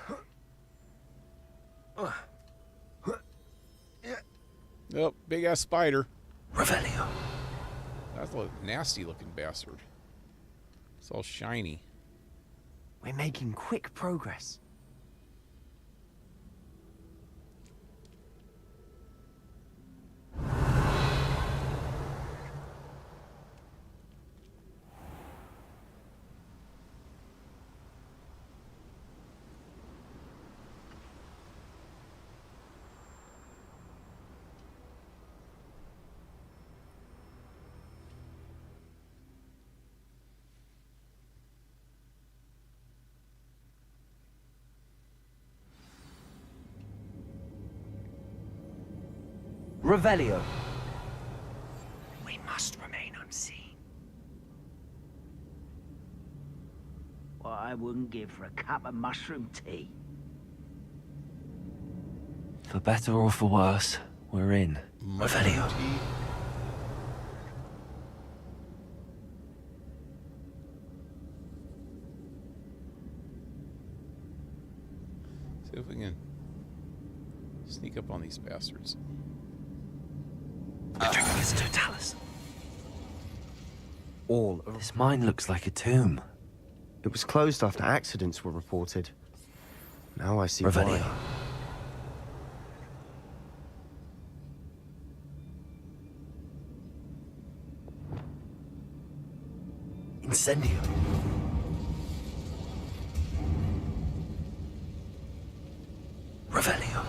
Oh, big ass spider. Revelio. That's a nasty looking bastard. It's all shiny. We're making quick progress. Revelio. We must remain unseen. What I wouldn't give for a cup of mushroom tea. For better or for worse, we're in. Revelio. Tea. See if we can sneak up on these bastards. Totalis. All of This mine looks like a tomb. it was closed after accidents were reported. Now I see Revelio. why. Incendio. Revelio.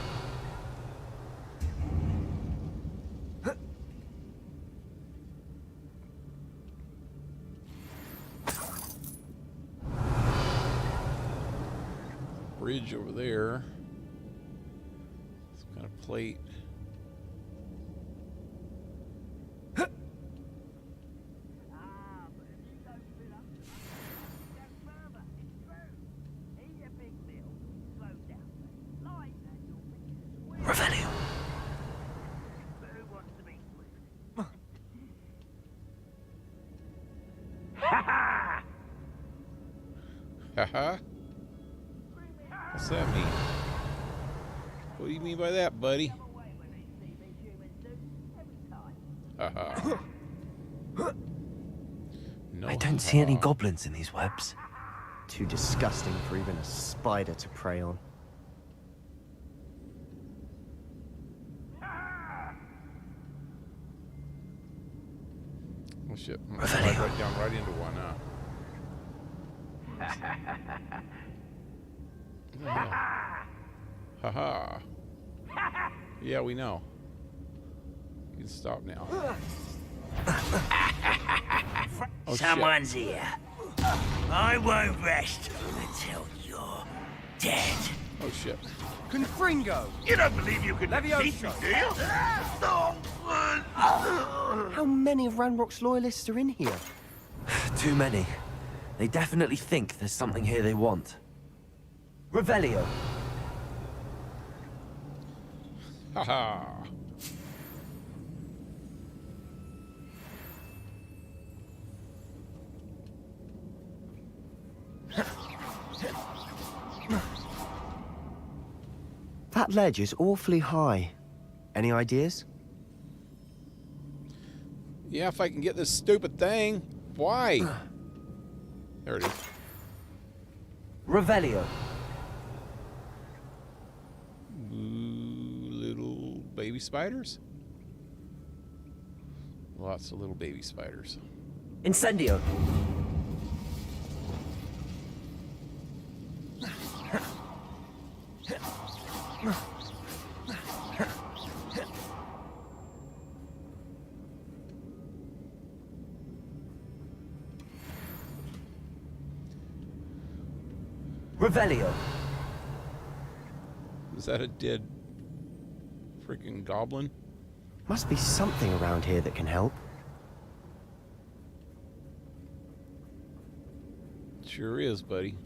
Bridge over there. Some kind of plate. Haha. What's that mean? What do you mean by that, buddy? Haha. No, I don't see any goblins in these webs. Too disgusting for even a spider to prey on. Oh shit. I'm gonna slide right down right into one, Haha. Yeah, we know. You can stop now. Oh, Someone's here. I won't rest until you're dead. Oh shit. Confringo! You don't believe you could defeat me, do you? How many of Ranrock's loyalists are in here? Too many. They definitely think there's something here they want. Revelio. Haha. That ledge is awfully high. Any ideas? Yeah, if I can get this stupid thing. Why? There it is. Revelio. Little baby spiders? Lots of little baby spiders. Incendio. Revelio. Is that a dead freaking goblin? Must be something around here that can help. Sure is, buddy.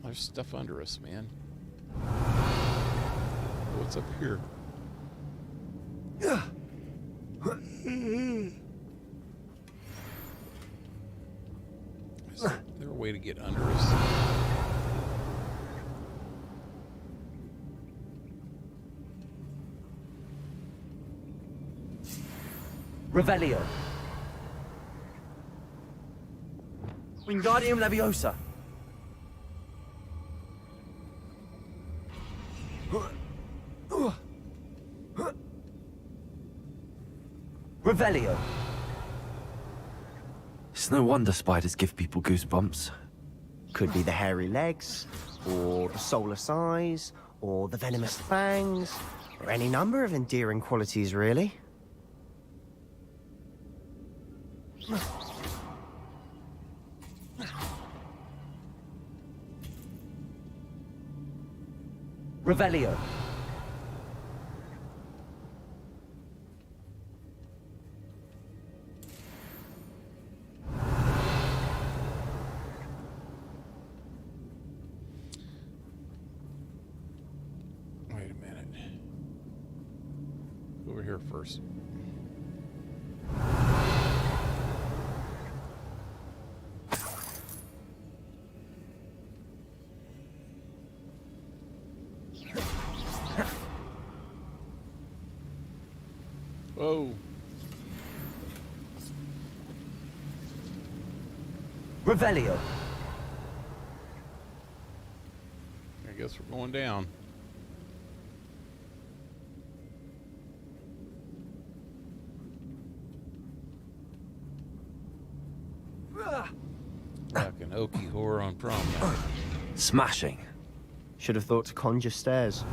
There's stuff under us, man. What's up here? Is there a way to get under us? Revelio. Wingardium Leviosa. Revelio. It's no wonder spiders give people goosebumps. Could be the hairy legs, or the soulless eyes, or the venomous fangs, or any number of endearing qualities, really. Revelio. Wait a minute. Over here first. Whoa. Revelio. I guess we're going down. Like an oaky whore on prom night. Smashing. Should have thought to conjure stairs.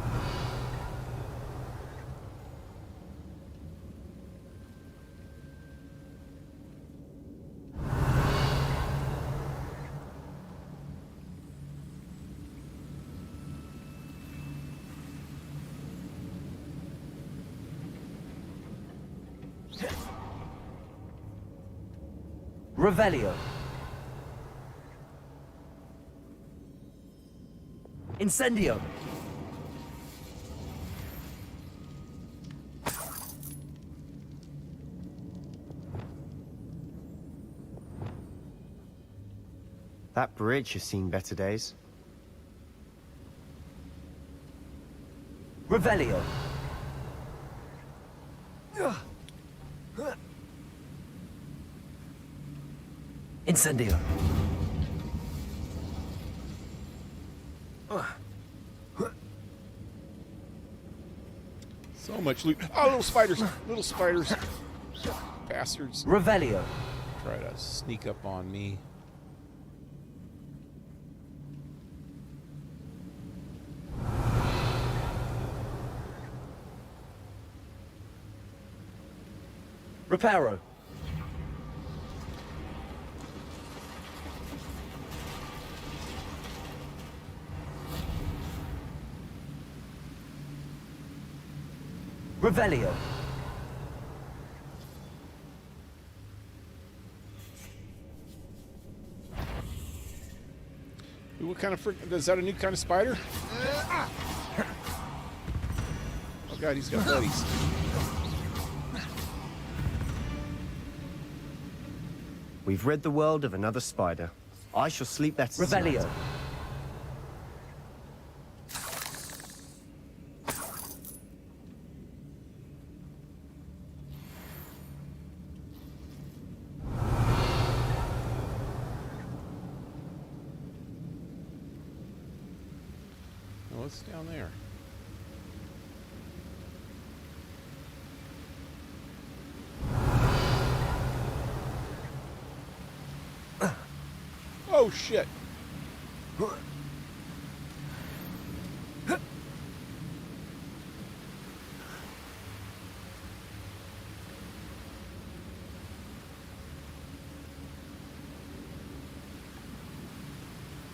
Revelio. Incendio. That bridge has seen better days. Revelio. Incendio. So much loot. Oh, little spiders. Little spiders. Bastards. Revelio. Try to sneak up on me. Reparo. Revelio. Ooh, what kind of frick? Is that a new kind of spider? Oh god, he's got buddies. We've rid the world of another spider. I shall sleep better Revelio. tonight. Oh, what's down there? Oh shit! Can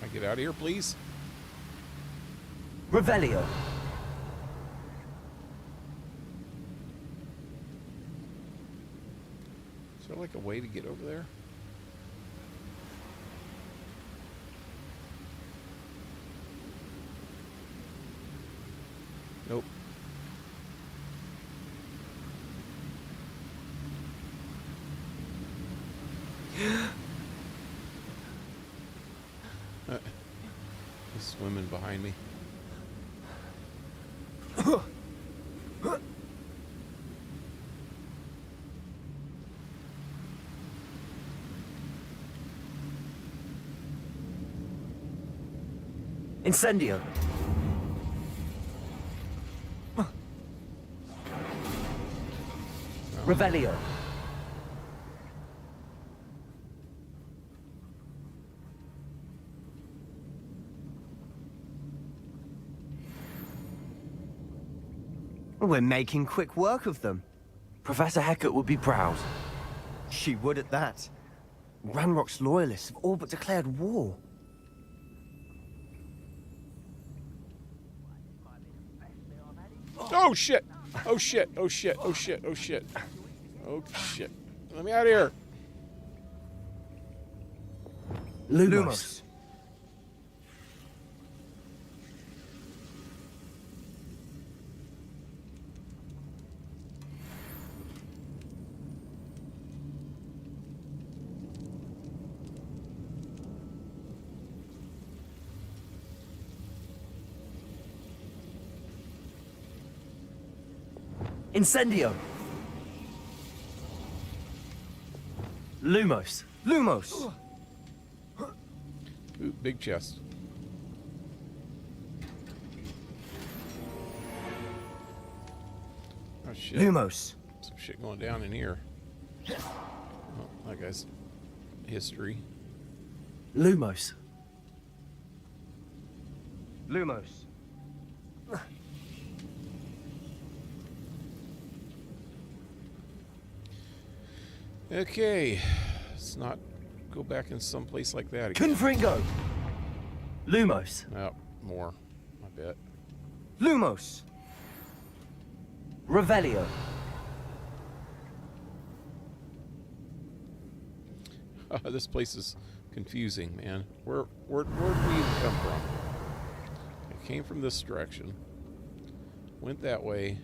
I get out of here, please? Revelio. Is there like a way to get over there? Nope. He's swimming behind me. Incendio. Revelio. We're making quick work of them. Professor Hecat would be proud. She would at that. Ranrock's loyalists have all but declared war. Oh shit! Oh shit! Oh shit! Oh shit! Oh shit! Oh shit! Let me out of here! Lumos. Incendio. Lumos. Lumos! Ooh, big chest. Oh shit. Lumos! Some shit going down in here. Oh, that guy's history. Lumos. Lumos. Okay. Let's not go back in some place like that again. Confringo. Lumos. Oh, more. I bet. Lumos! Revelio. This place is confusing, man. Where did we come from? I came from this direction. Went that way.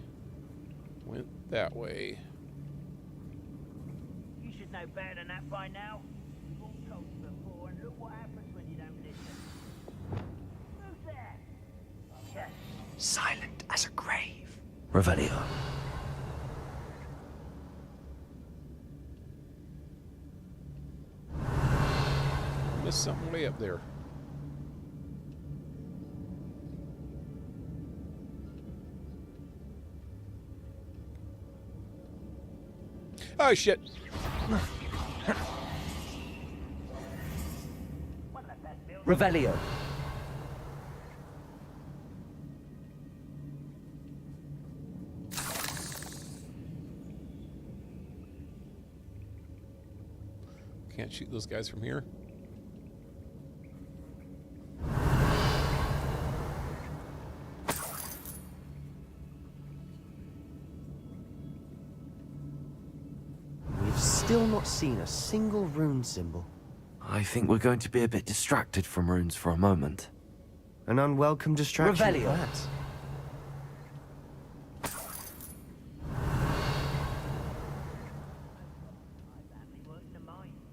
Went that way. You should know better than that by now. You've all told me before, and look what happens when you silent as a grave. Revelio. Missed something way up there. Oh shit. Revelio. Can't shoot those guys from here. We've still not seen a single rune symbol. I think we're going to be a bit distracted from runes for a moment. An unwelcome distraction. Revelio. perhaps.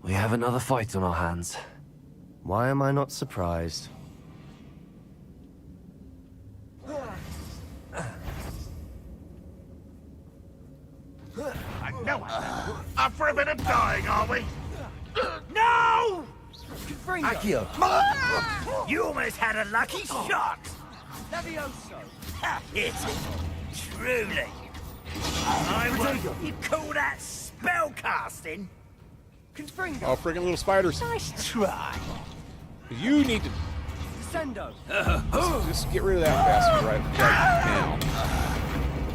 We have another fight on our hands. Why am I not surprised? I know it. Up for a bit of dying, are we? No! Accio. You almost had a lucky shot. Levioso. Hit it. Truly. I won't. You call that spell casting? Confringo. Oh, friggin' little spiders. Nice try. You need to Sendo. just get rid of that bastard right now.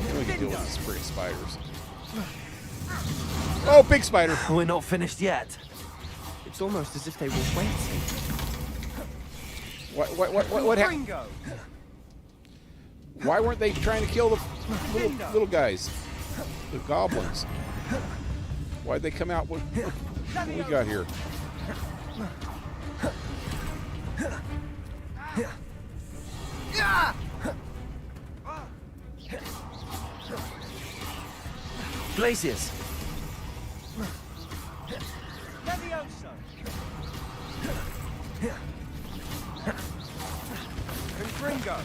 Then we can deal with these friggin' spiders. Oh, big spider. We're not finished yet. It's almost as if they were waiting. What happened? Confringo. Why weren't they trying to kill the little guys? The goblins. Why'd they come out with what we got here? Glacius. Levioso. Confringo.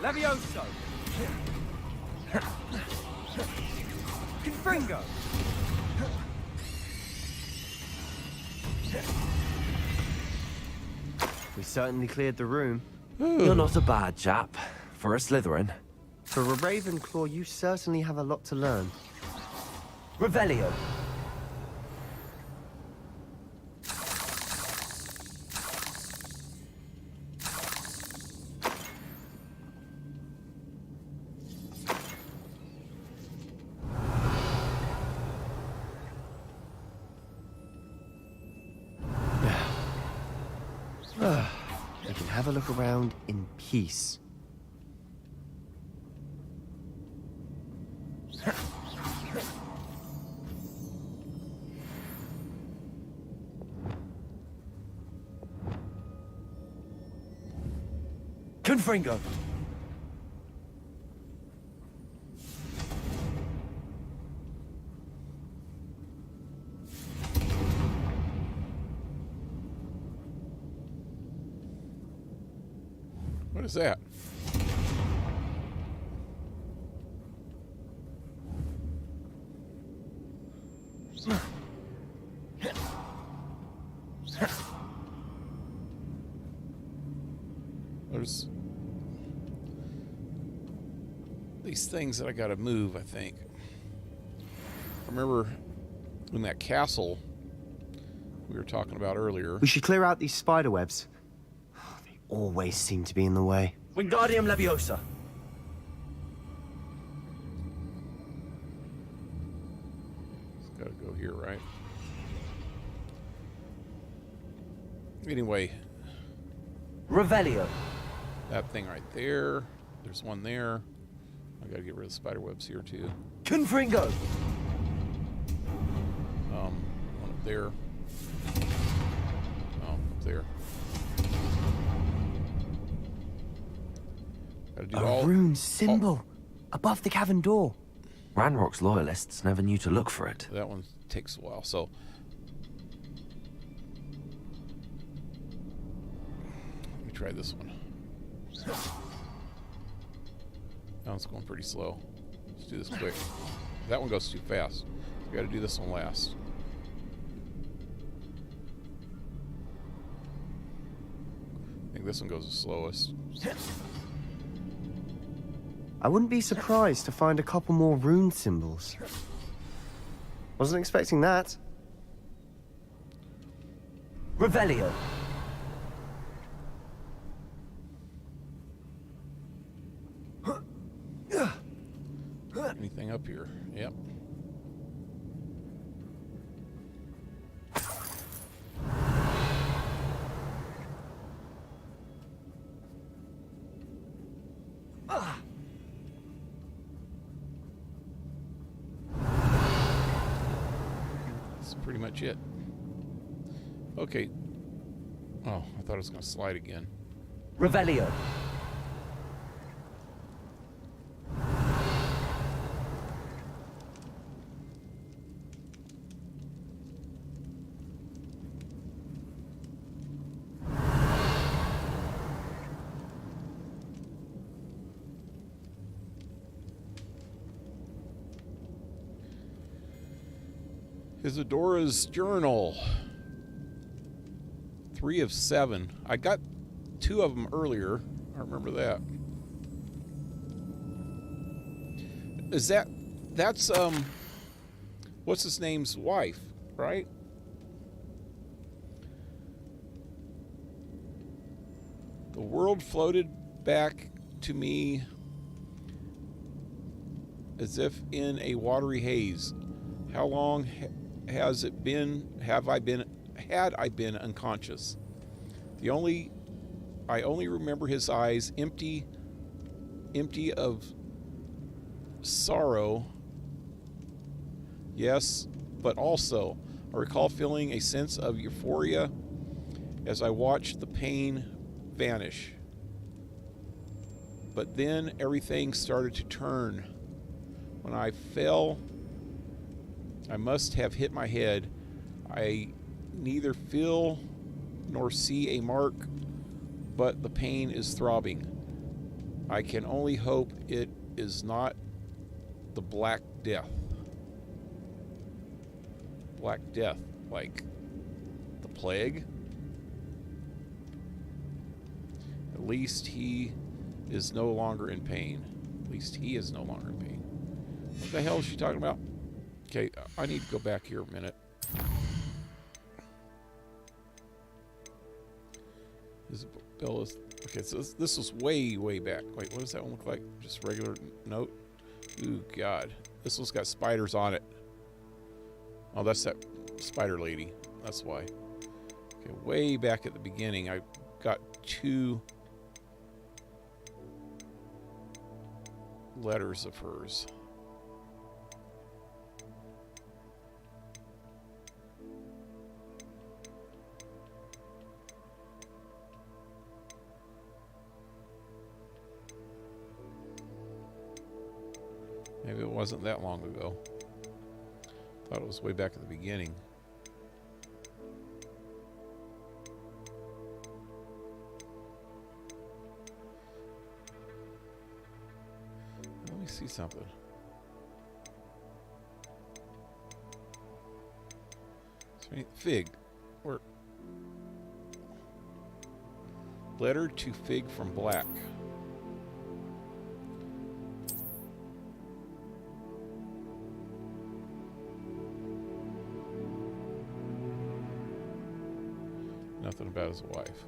Levioso. Confringo. We certainly cleared the room. You're not a bad chap. For a Slytherin. For a Ravenclaw, you certainly have a lot to learn. Revelio. We can have a look around in peace. Confringo. What is that? There's these things that I gotta move, I think. I remember in that castle we were talking about earlier. We should clear out these spider webs. They always seem to be in the way. Wingardium Leviosa. It's gotta go here, right? Anyway, Revelio. that thing right there. There's one there. I gotta get rid of the spider webs here too. Confringo. One up there. Oh, up there. Gotta do A rune symbol above the cavern door. Ranrock's loyalists never knew to look for it. That one takes a while, so let me try this one. That one's going pretty slow. Let's do this quick. That one goes too fast. We got to do this one last. I think this one goes the slowest. I wouldn't be surprised to find a couple more rune symbols. Wasn't expecting that. Revelio. Anything up here? Yep. That's pretty much it. Okay. Oh, I thought it was going to slide again. Revelio. Isadora's journal. 3 of 7. I got 2 of them earlier. I remember that. That's what's his name's wife, right? The world floated back to me as if in a watery haze. How long has it been? Had I been unconscious? I only remember his eyes empty of sorrow. Yes, but also I recall feeling a sense of euphoria as I watched the pain vanish. But then everything started to turn. When I fell, I must have hit my head. I neither feel nor see a mark, but the pain is throbbing. I can only hope it is not the Black Death. Black Death, like the plague? At least he is no longer in pain. At least he is no longer in pain. What the hell is she talking about? Okay, I need to go back here a minute. Isabella's, okay, so this was way back. Wait, what does that one look like? Just regular note? Ooh, God. This one's got spiders on it. Oh, that's that spider lady. That's why. Okay, way back at the beginning, I got 2 letters of hers. Maybe it wasn't that long ago. Thought it was way back at the beginning. Let me see something. Fig. Or letter to Fig from Black. Nothing about his wife.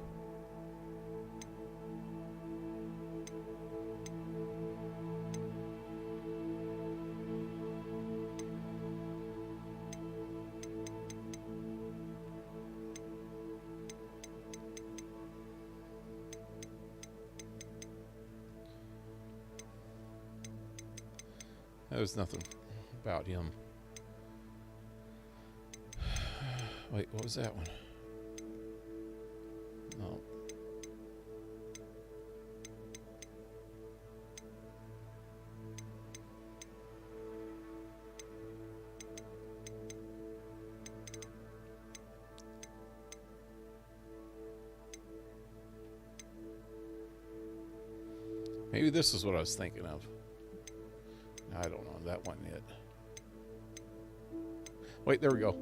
There was nothing about him. Wait, what was that one? No. Maybe this is what I was thinking of. I don't know. That wasn't it. Wait, there we go.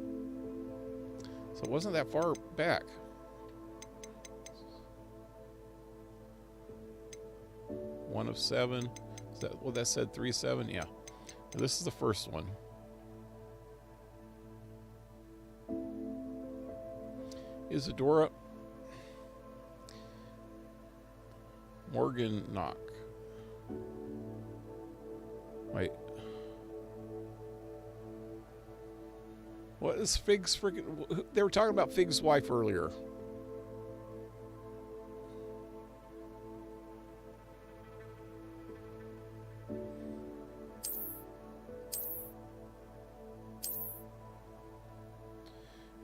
So it wasn't that far back. One of 7. Is that what that said? 3 of 7? Yeah. This is the first one. Isadora Morgan Knock. Wait. What is Fig's freaking... They were talking about Fig's wife earlier.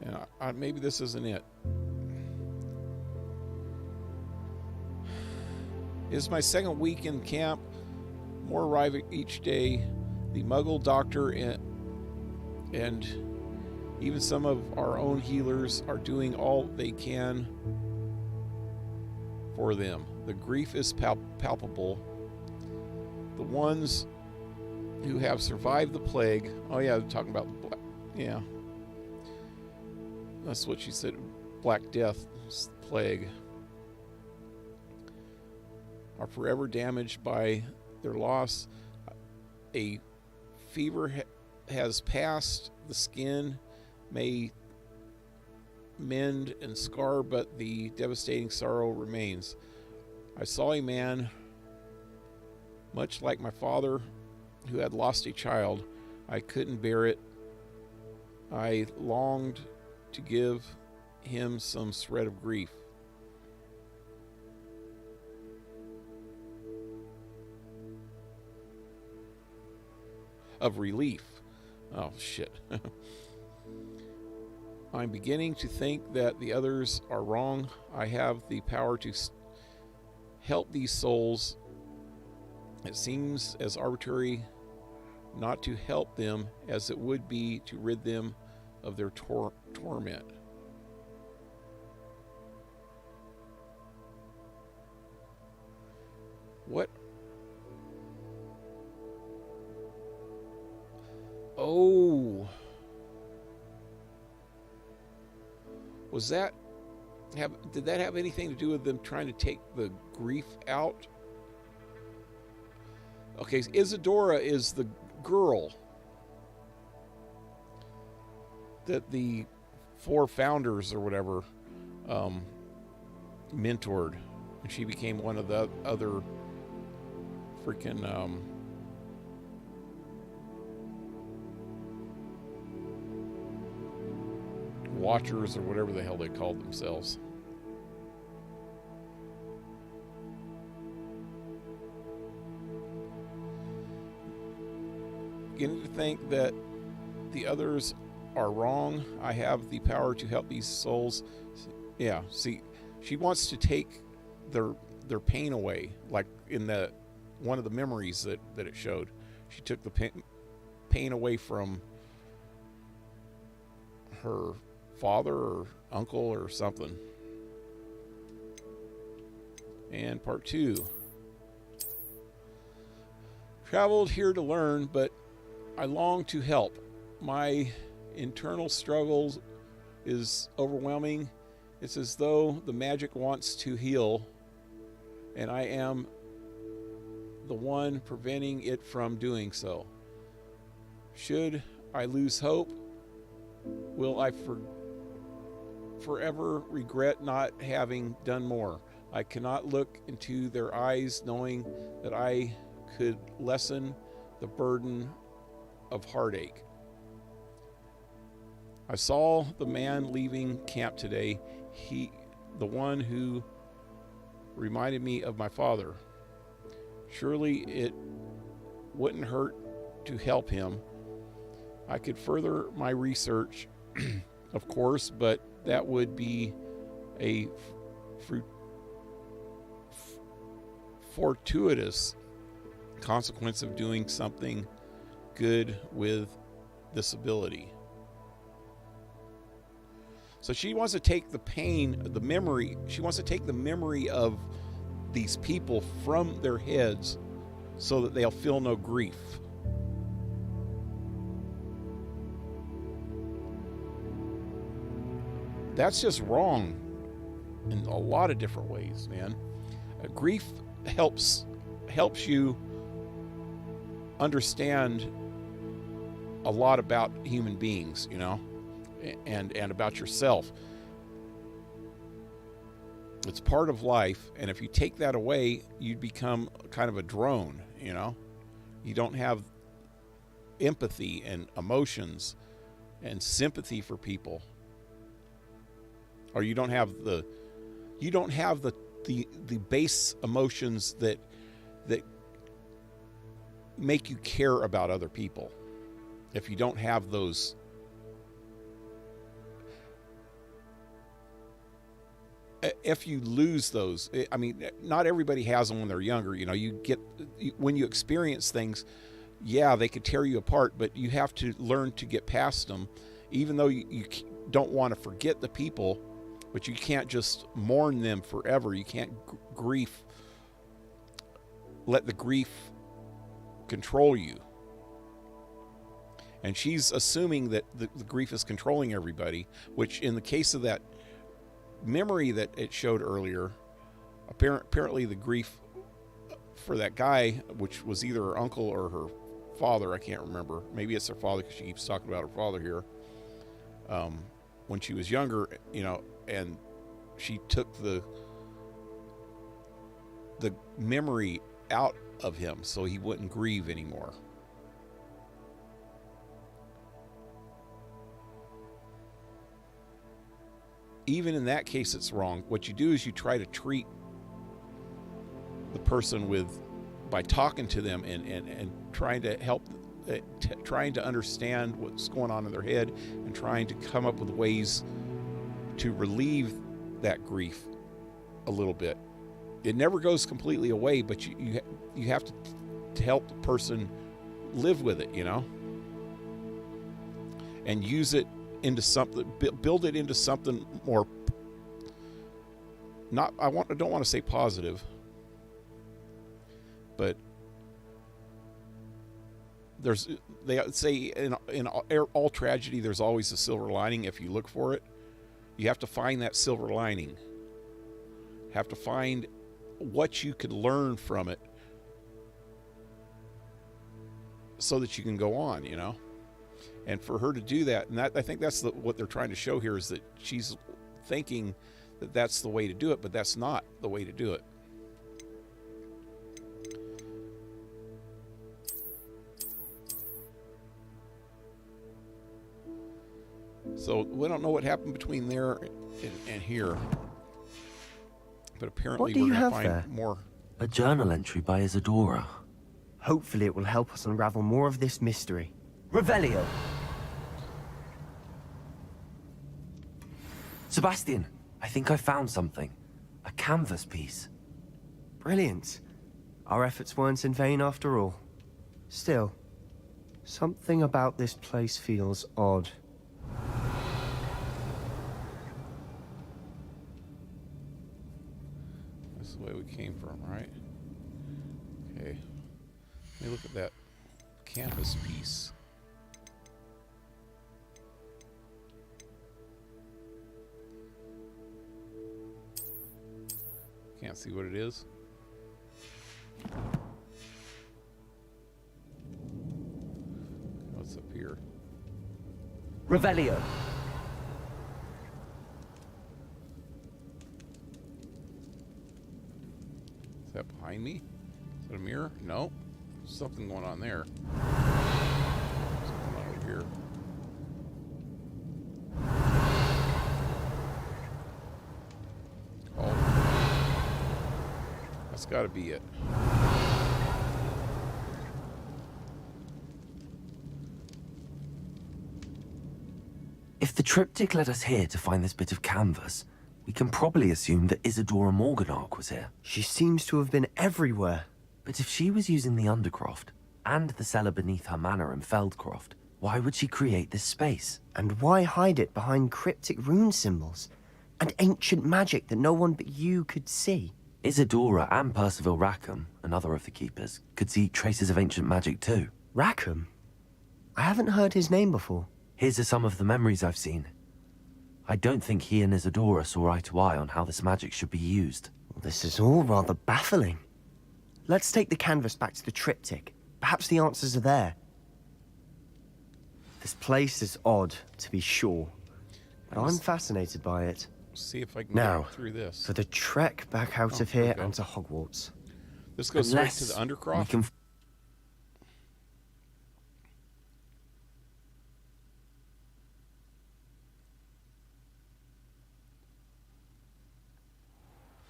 Yeah, maybe this isn't it. It is my second week in camp. More arrive each day. The Muggle doctor and even some of our own healers are doing all they can for them. The grief is palpable. The ones who have survived the plague. Oh yeah, they're talking about the black. Yeah, that's what she said. Black Death plague are forever damaged by their loss. A fever has passed. The skin may mend and scar, but the devastating sorrow remains. I saw a man, much like my father, who had lost a child. I couldn't bear it. I longed to give him some shred of grief. Of relief. Oh, shit. I'm beginning to think that the others are wrong. I have the power to help these souls. It seems as arbitrary not to help them as it would be to rid them of their torment. What? Oh. Was that did that have anything to do with them trying to take the grief out? Okay, Isadora is the girl that the 4 founders or whatever mentored, and she became one of the other freaking watchers or whatever the hell they called themselves. Beginning to think that the others are wrong. I have the power to help these souls. Yeah, see, she wants to take their pain away, like in the one of the memories that it showed. She took the pain away from her father or uncle or something. And part 2. Traveled here to learn, but I long to help. My internal struggles is overwhelming. It's as though the magic wants to heal, and I am the one preventing it from doing so. Should I lose hope, will I forever regret not having done more? I cannot look into their eyes knowing that I could lessen the burden of heartache. I saw the man leaving camp today. The one who reminded me of my father. Surely it wouldn't hurt to help him. I could further my research, of course, but that would be a fortuitous consequence of doing something good with this ability. So she wants to take the pain, the memory. She wants to take the memory of these people from their heads so that they'll feel no grief. That's just wrong in a lot of different ways, man. Grief helps you understand a lot about human beings, you know, and about yourself. It's part of life, and if you take that away, you become kind of a drone, you know. You don't have empathy and emotions and sympathy for people, or you don't have the base emotions that make you care about other people. If you don't have those, if you lose those, I mean, not everybody has them when they're younger. You know, when you experience things, yeah, they could tear you apart, but you have to learn to get past them. Even though you don't want to forget the people, but you can't just mourn them forever. You can't let the grief control you. And she's assuming that the grief is controlling everybody, which in the case of that memory that it showed earlier, apparently the grief for that guy, which was either her uncle or her father, I can't remember. Maybe it's her father because she keeps talking about her father here. When she was younger, you know, and she took the memory out of him so he wouldn't grieve anymore. Even in that case, it's wrong. What you do is you try to treat the person by talking to them and trying to help, trying to understand what's going on in their head and trying to come up with ways to relieve that grief a little bit. It never goes completely away, but you have to help the person live with it, you know, and use it into something, build it into something more. I don't want to say positive, but they say in all tragedy there's always a silver lining if you look for it. You have to find that silver lining. Have to find what you could learn from it so that you can go on, you know. And for her to do that, and I think that's what they're trying to show here, is that she's thinking that that's the way to do it, but that's not the way to do it. So we don't know what happened between there and here, but apparently we're going to find more. A journal entry by Isadora. Hopefully it will help us unravel more of this mystery. Revelio. Sebastian, I think I found something. A canvas piece. Brilliant. Our efforts weren't in vain after all. Still, something about this place feels odd. This is the way we came from, right? Okay. Let me look at that canvas piece. Can't see what it is. What's up here? Revelio. Is that behind me? Is that a mirror? No. There's something going on there. Something over here. That's got to be it. If the triptych led us here to find this bit of canvas, we can probably assume that Isadora Morganach was here. She seems to have been everywhere. But if she was using the Undercroft and the cellar beneath her manor in Feldcroft, why would she create this space? And why hide it behind cryptic rune symbols and ancient magic that no one but you could see? Isadora and Percival Rackham, another of the keepers, could see traces of ancient magic too. Rackham? I haven't heard his name before. His are some of the memories I've seen. I don't think he and Isadora saw eye to eye on how this magic should be used. Well, this is all rather baffling. Let's take the canvas back to the triptych. Perhaps the answers are there. This place is odd, to be sure, but I'm fascinated by it. See if I can Now, get through this. for the trek back out of here we here go. and to Hogwarts. This goes straight to the Undercroft. We can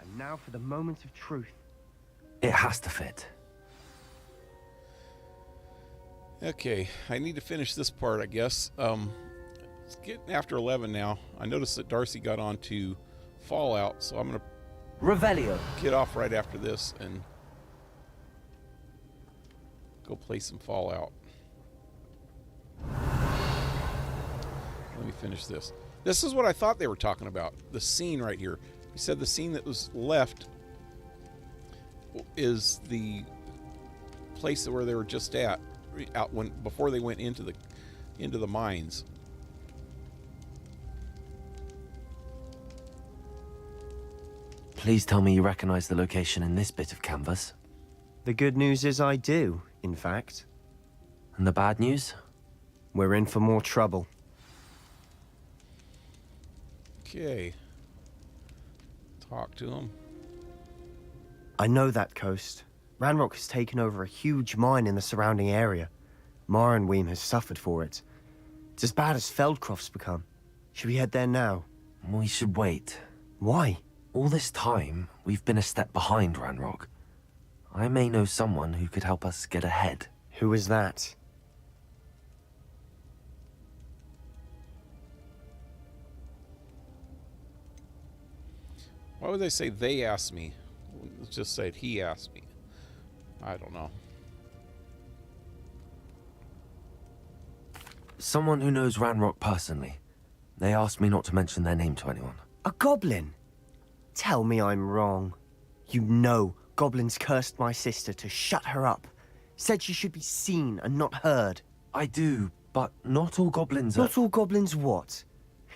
And now for the moment of truth. It has to fit. Okay, I need to finish this part, I guess. It's getting after 11 now. I noticed that Darcy got on to Fallout, so I'm going to Revelio. get off right after this and go play some Fallout. Let me finish this. This is what I thought they were talking about. The scene right here. He said the scene that was left is the place where they were just at, before they went into the mines. Please tell me you recognize the location in this bit of canvas. The good news is I do, in fact. And the bad news? We're in for more trouble. Okay. Talk to him. I know that coast. Ranrock has taken over a huge mine in the surrounding area. Marrenweem has suffered for it. It's as bad as Feldcroft's become. Should we head there now? We should wait. Why? All this time, we've been a step behind Ranrock. I may know someone who could help us get ahead. Who is that? Why would they say they asked me? Let's just say he asked me. I don't know. Someone who knows Ranrock personally. They asked me not to mention their name to anyone. A goblin? Tell me I'm wrong. You know goblins cursed my sister to shut her up. Said she should be seen and not heard. I do, but not all goblins are... Not all goblins what?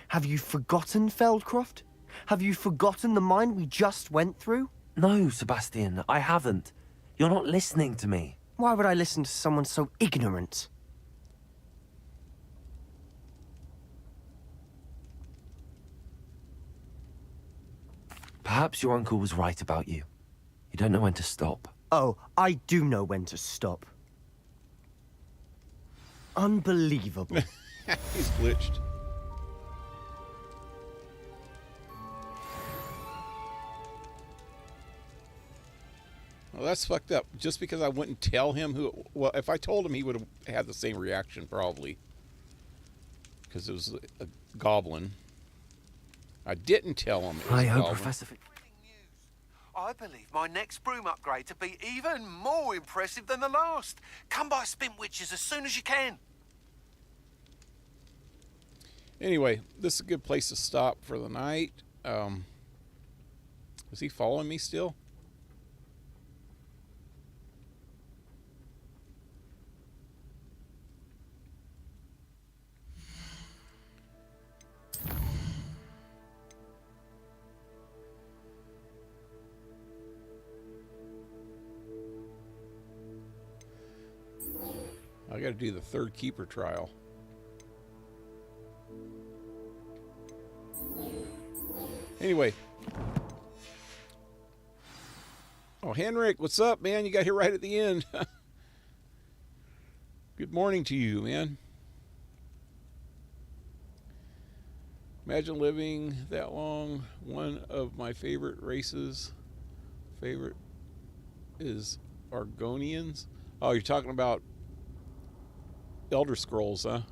Have you forgotten Feldcroft? Have you forgotten the mine we just went through? No, Sebastian, I haven't. You're not listening to me. Why would I listen to someone so ignorant? Perhaps your uncle was right about you. You don't know when to stop. Oh, I do know when to stop. Unbelievable. He's glitched. Well, that's fucked up. Just because I wouldn't tell him who... Well, if I told him, he would have had the same reaction, probably. Because it was a goblin. I didn't tell him it was I a hope goblin. Professor... I believe my next broom upgrade to be even more impressive than the last. Come by Spin Witches as soon as you can. Anyway, this is a good place to stop for the night. Is he following me still? I got to do the third keeper trial. Anyway. Oh, Henrik, what's up, man? You got here right at the end. Good morning to you, man. Imagine living that long. One of my favorite races. Favorite is Argonians. Oh, you're talking about Elder Scrolls, huh?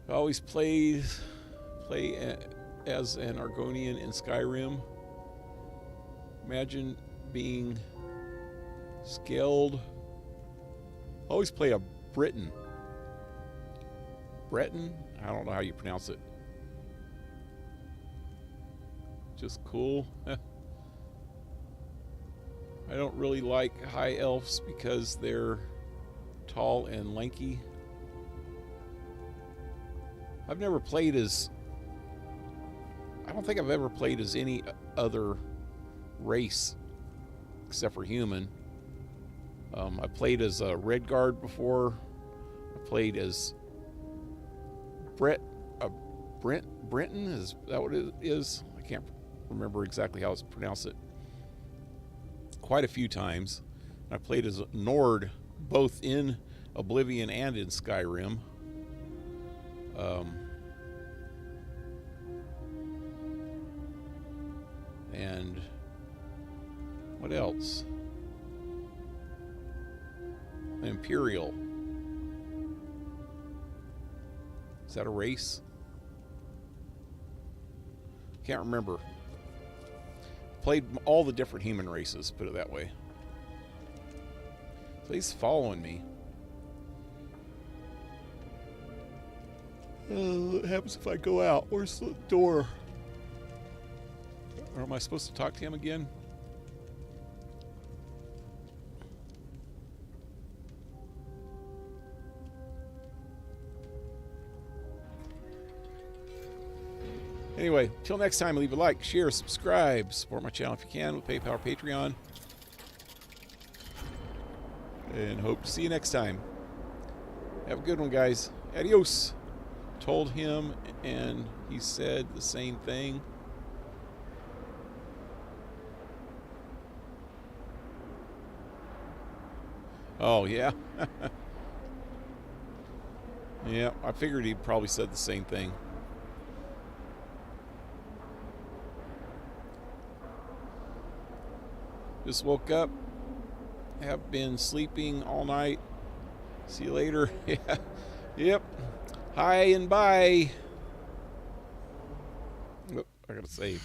I always play as an Argonian in Skyrim. Imagine being scaled. Always play a Briton. Breton? I don't know how you pronounce it. just cool. I don't really like high elves because they're tall and lanky. I've never played as... I don't think I've ever played as any other race except for human. I played as a Redguard before. I played as Brenton, is that what it is? I can't remember exactly how to pronounce it. Quite a few times. I played as Nord both in Oblivion and in Skyrim. And what else? Imperial. Is that a race? Can't remember. Played all the different human races, put it that way. So he's following me. What happens if I go out? Where's the door? Or am I supposed to talk to him again? Anyway, till next time, leave a like, share, subscribe, support my channel if you can with PayPal or Patreon. And hope to see you next time. Have a good one, guys. Adios. Told him, and he said the same thing. Oh, yeah. Yeah, I figured he probably said the same thing. Just woke up. Have been sleeping all night. See you later. Yeah. Yep. Hi and bye. Oop, I gotta save.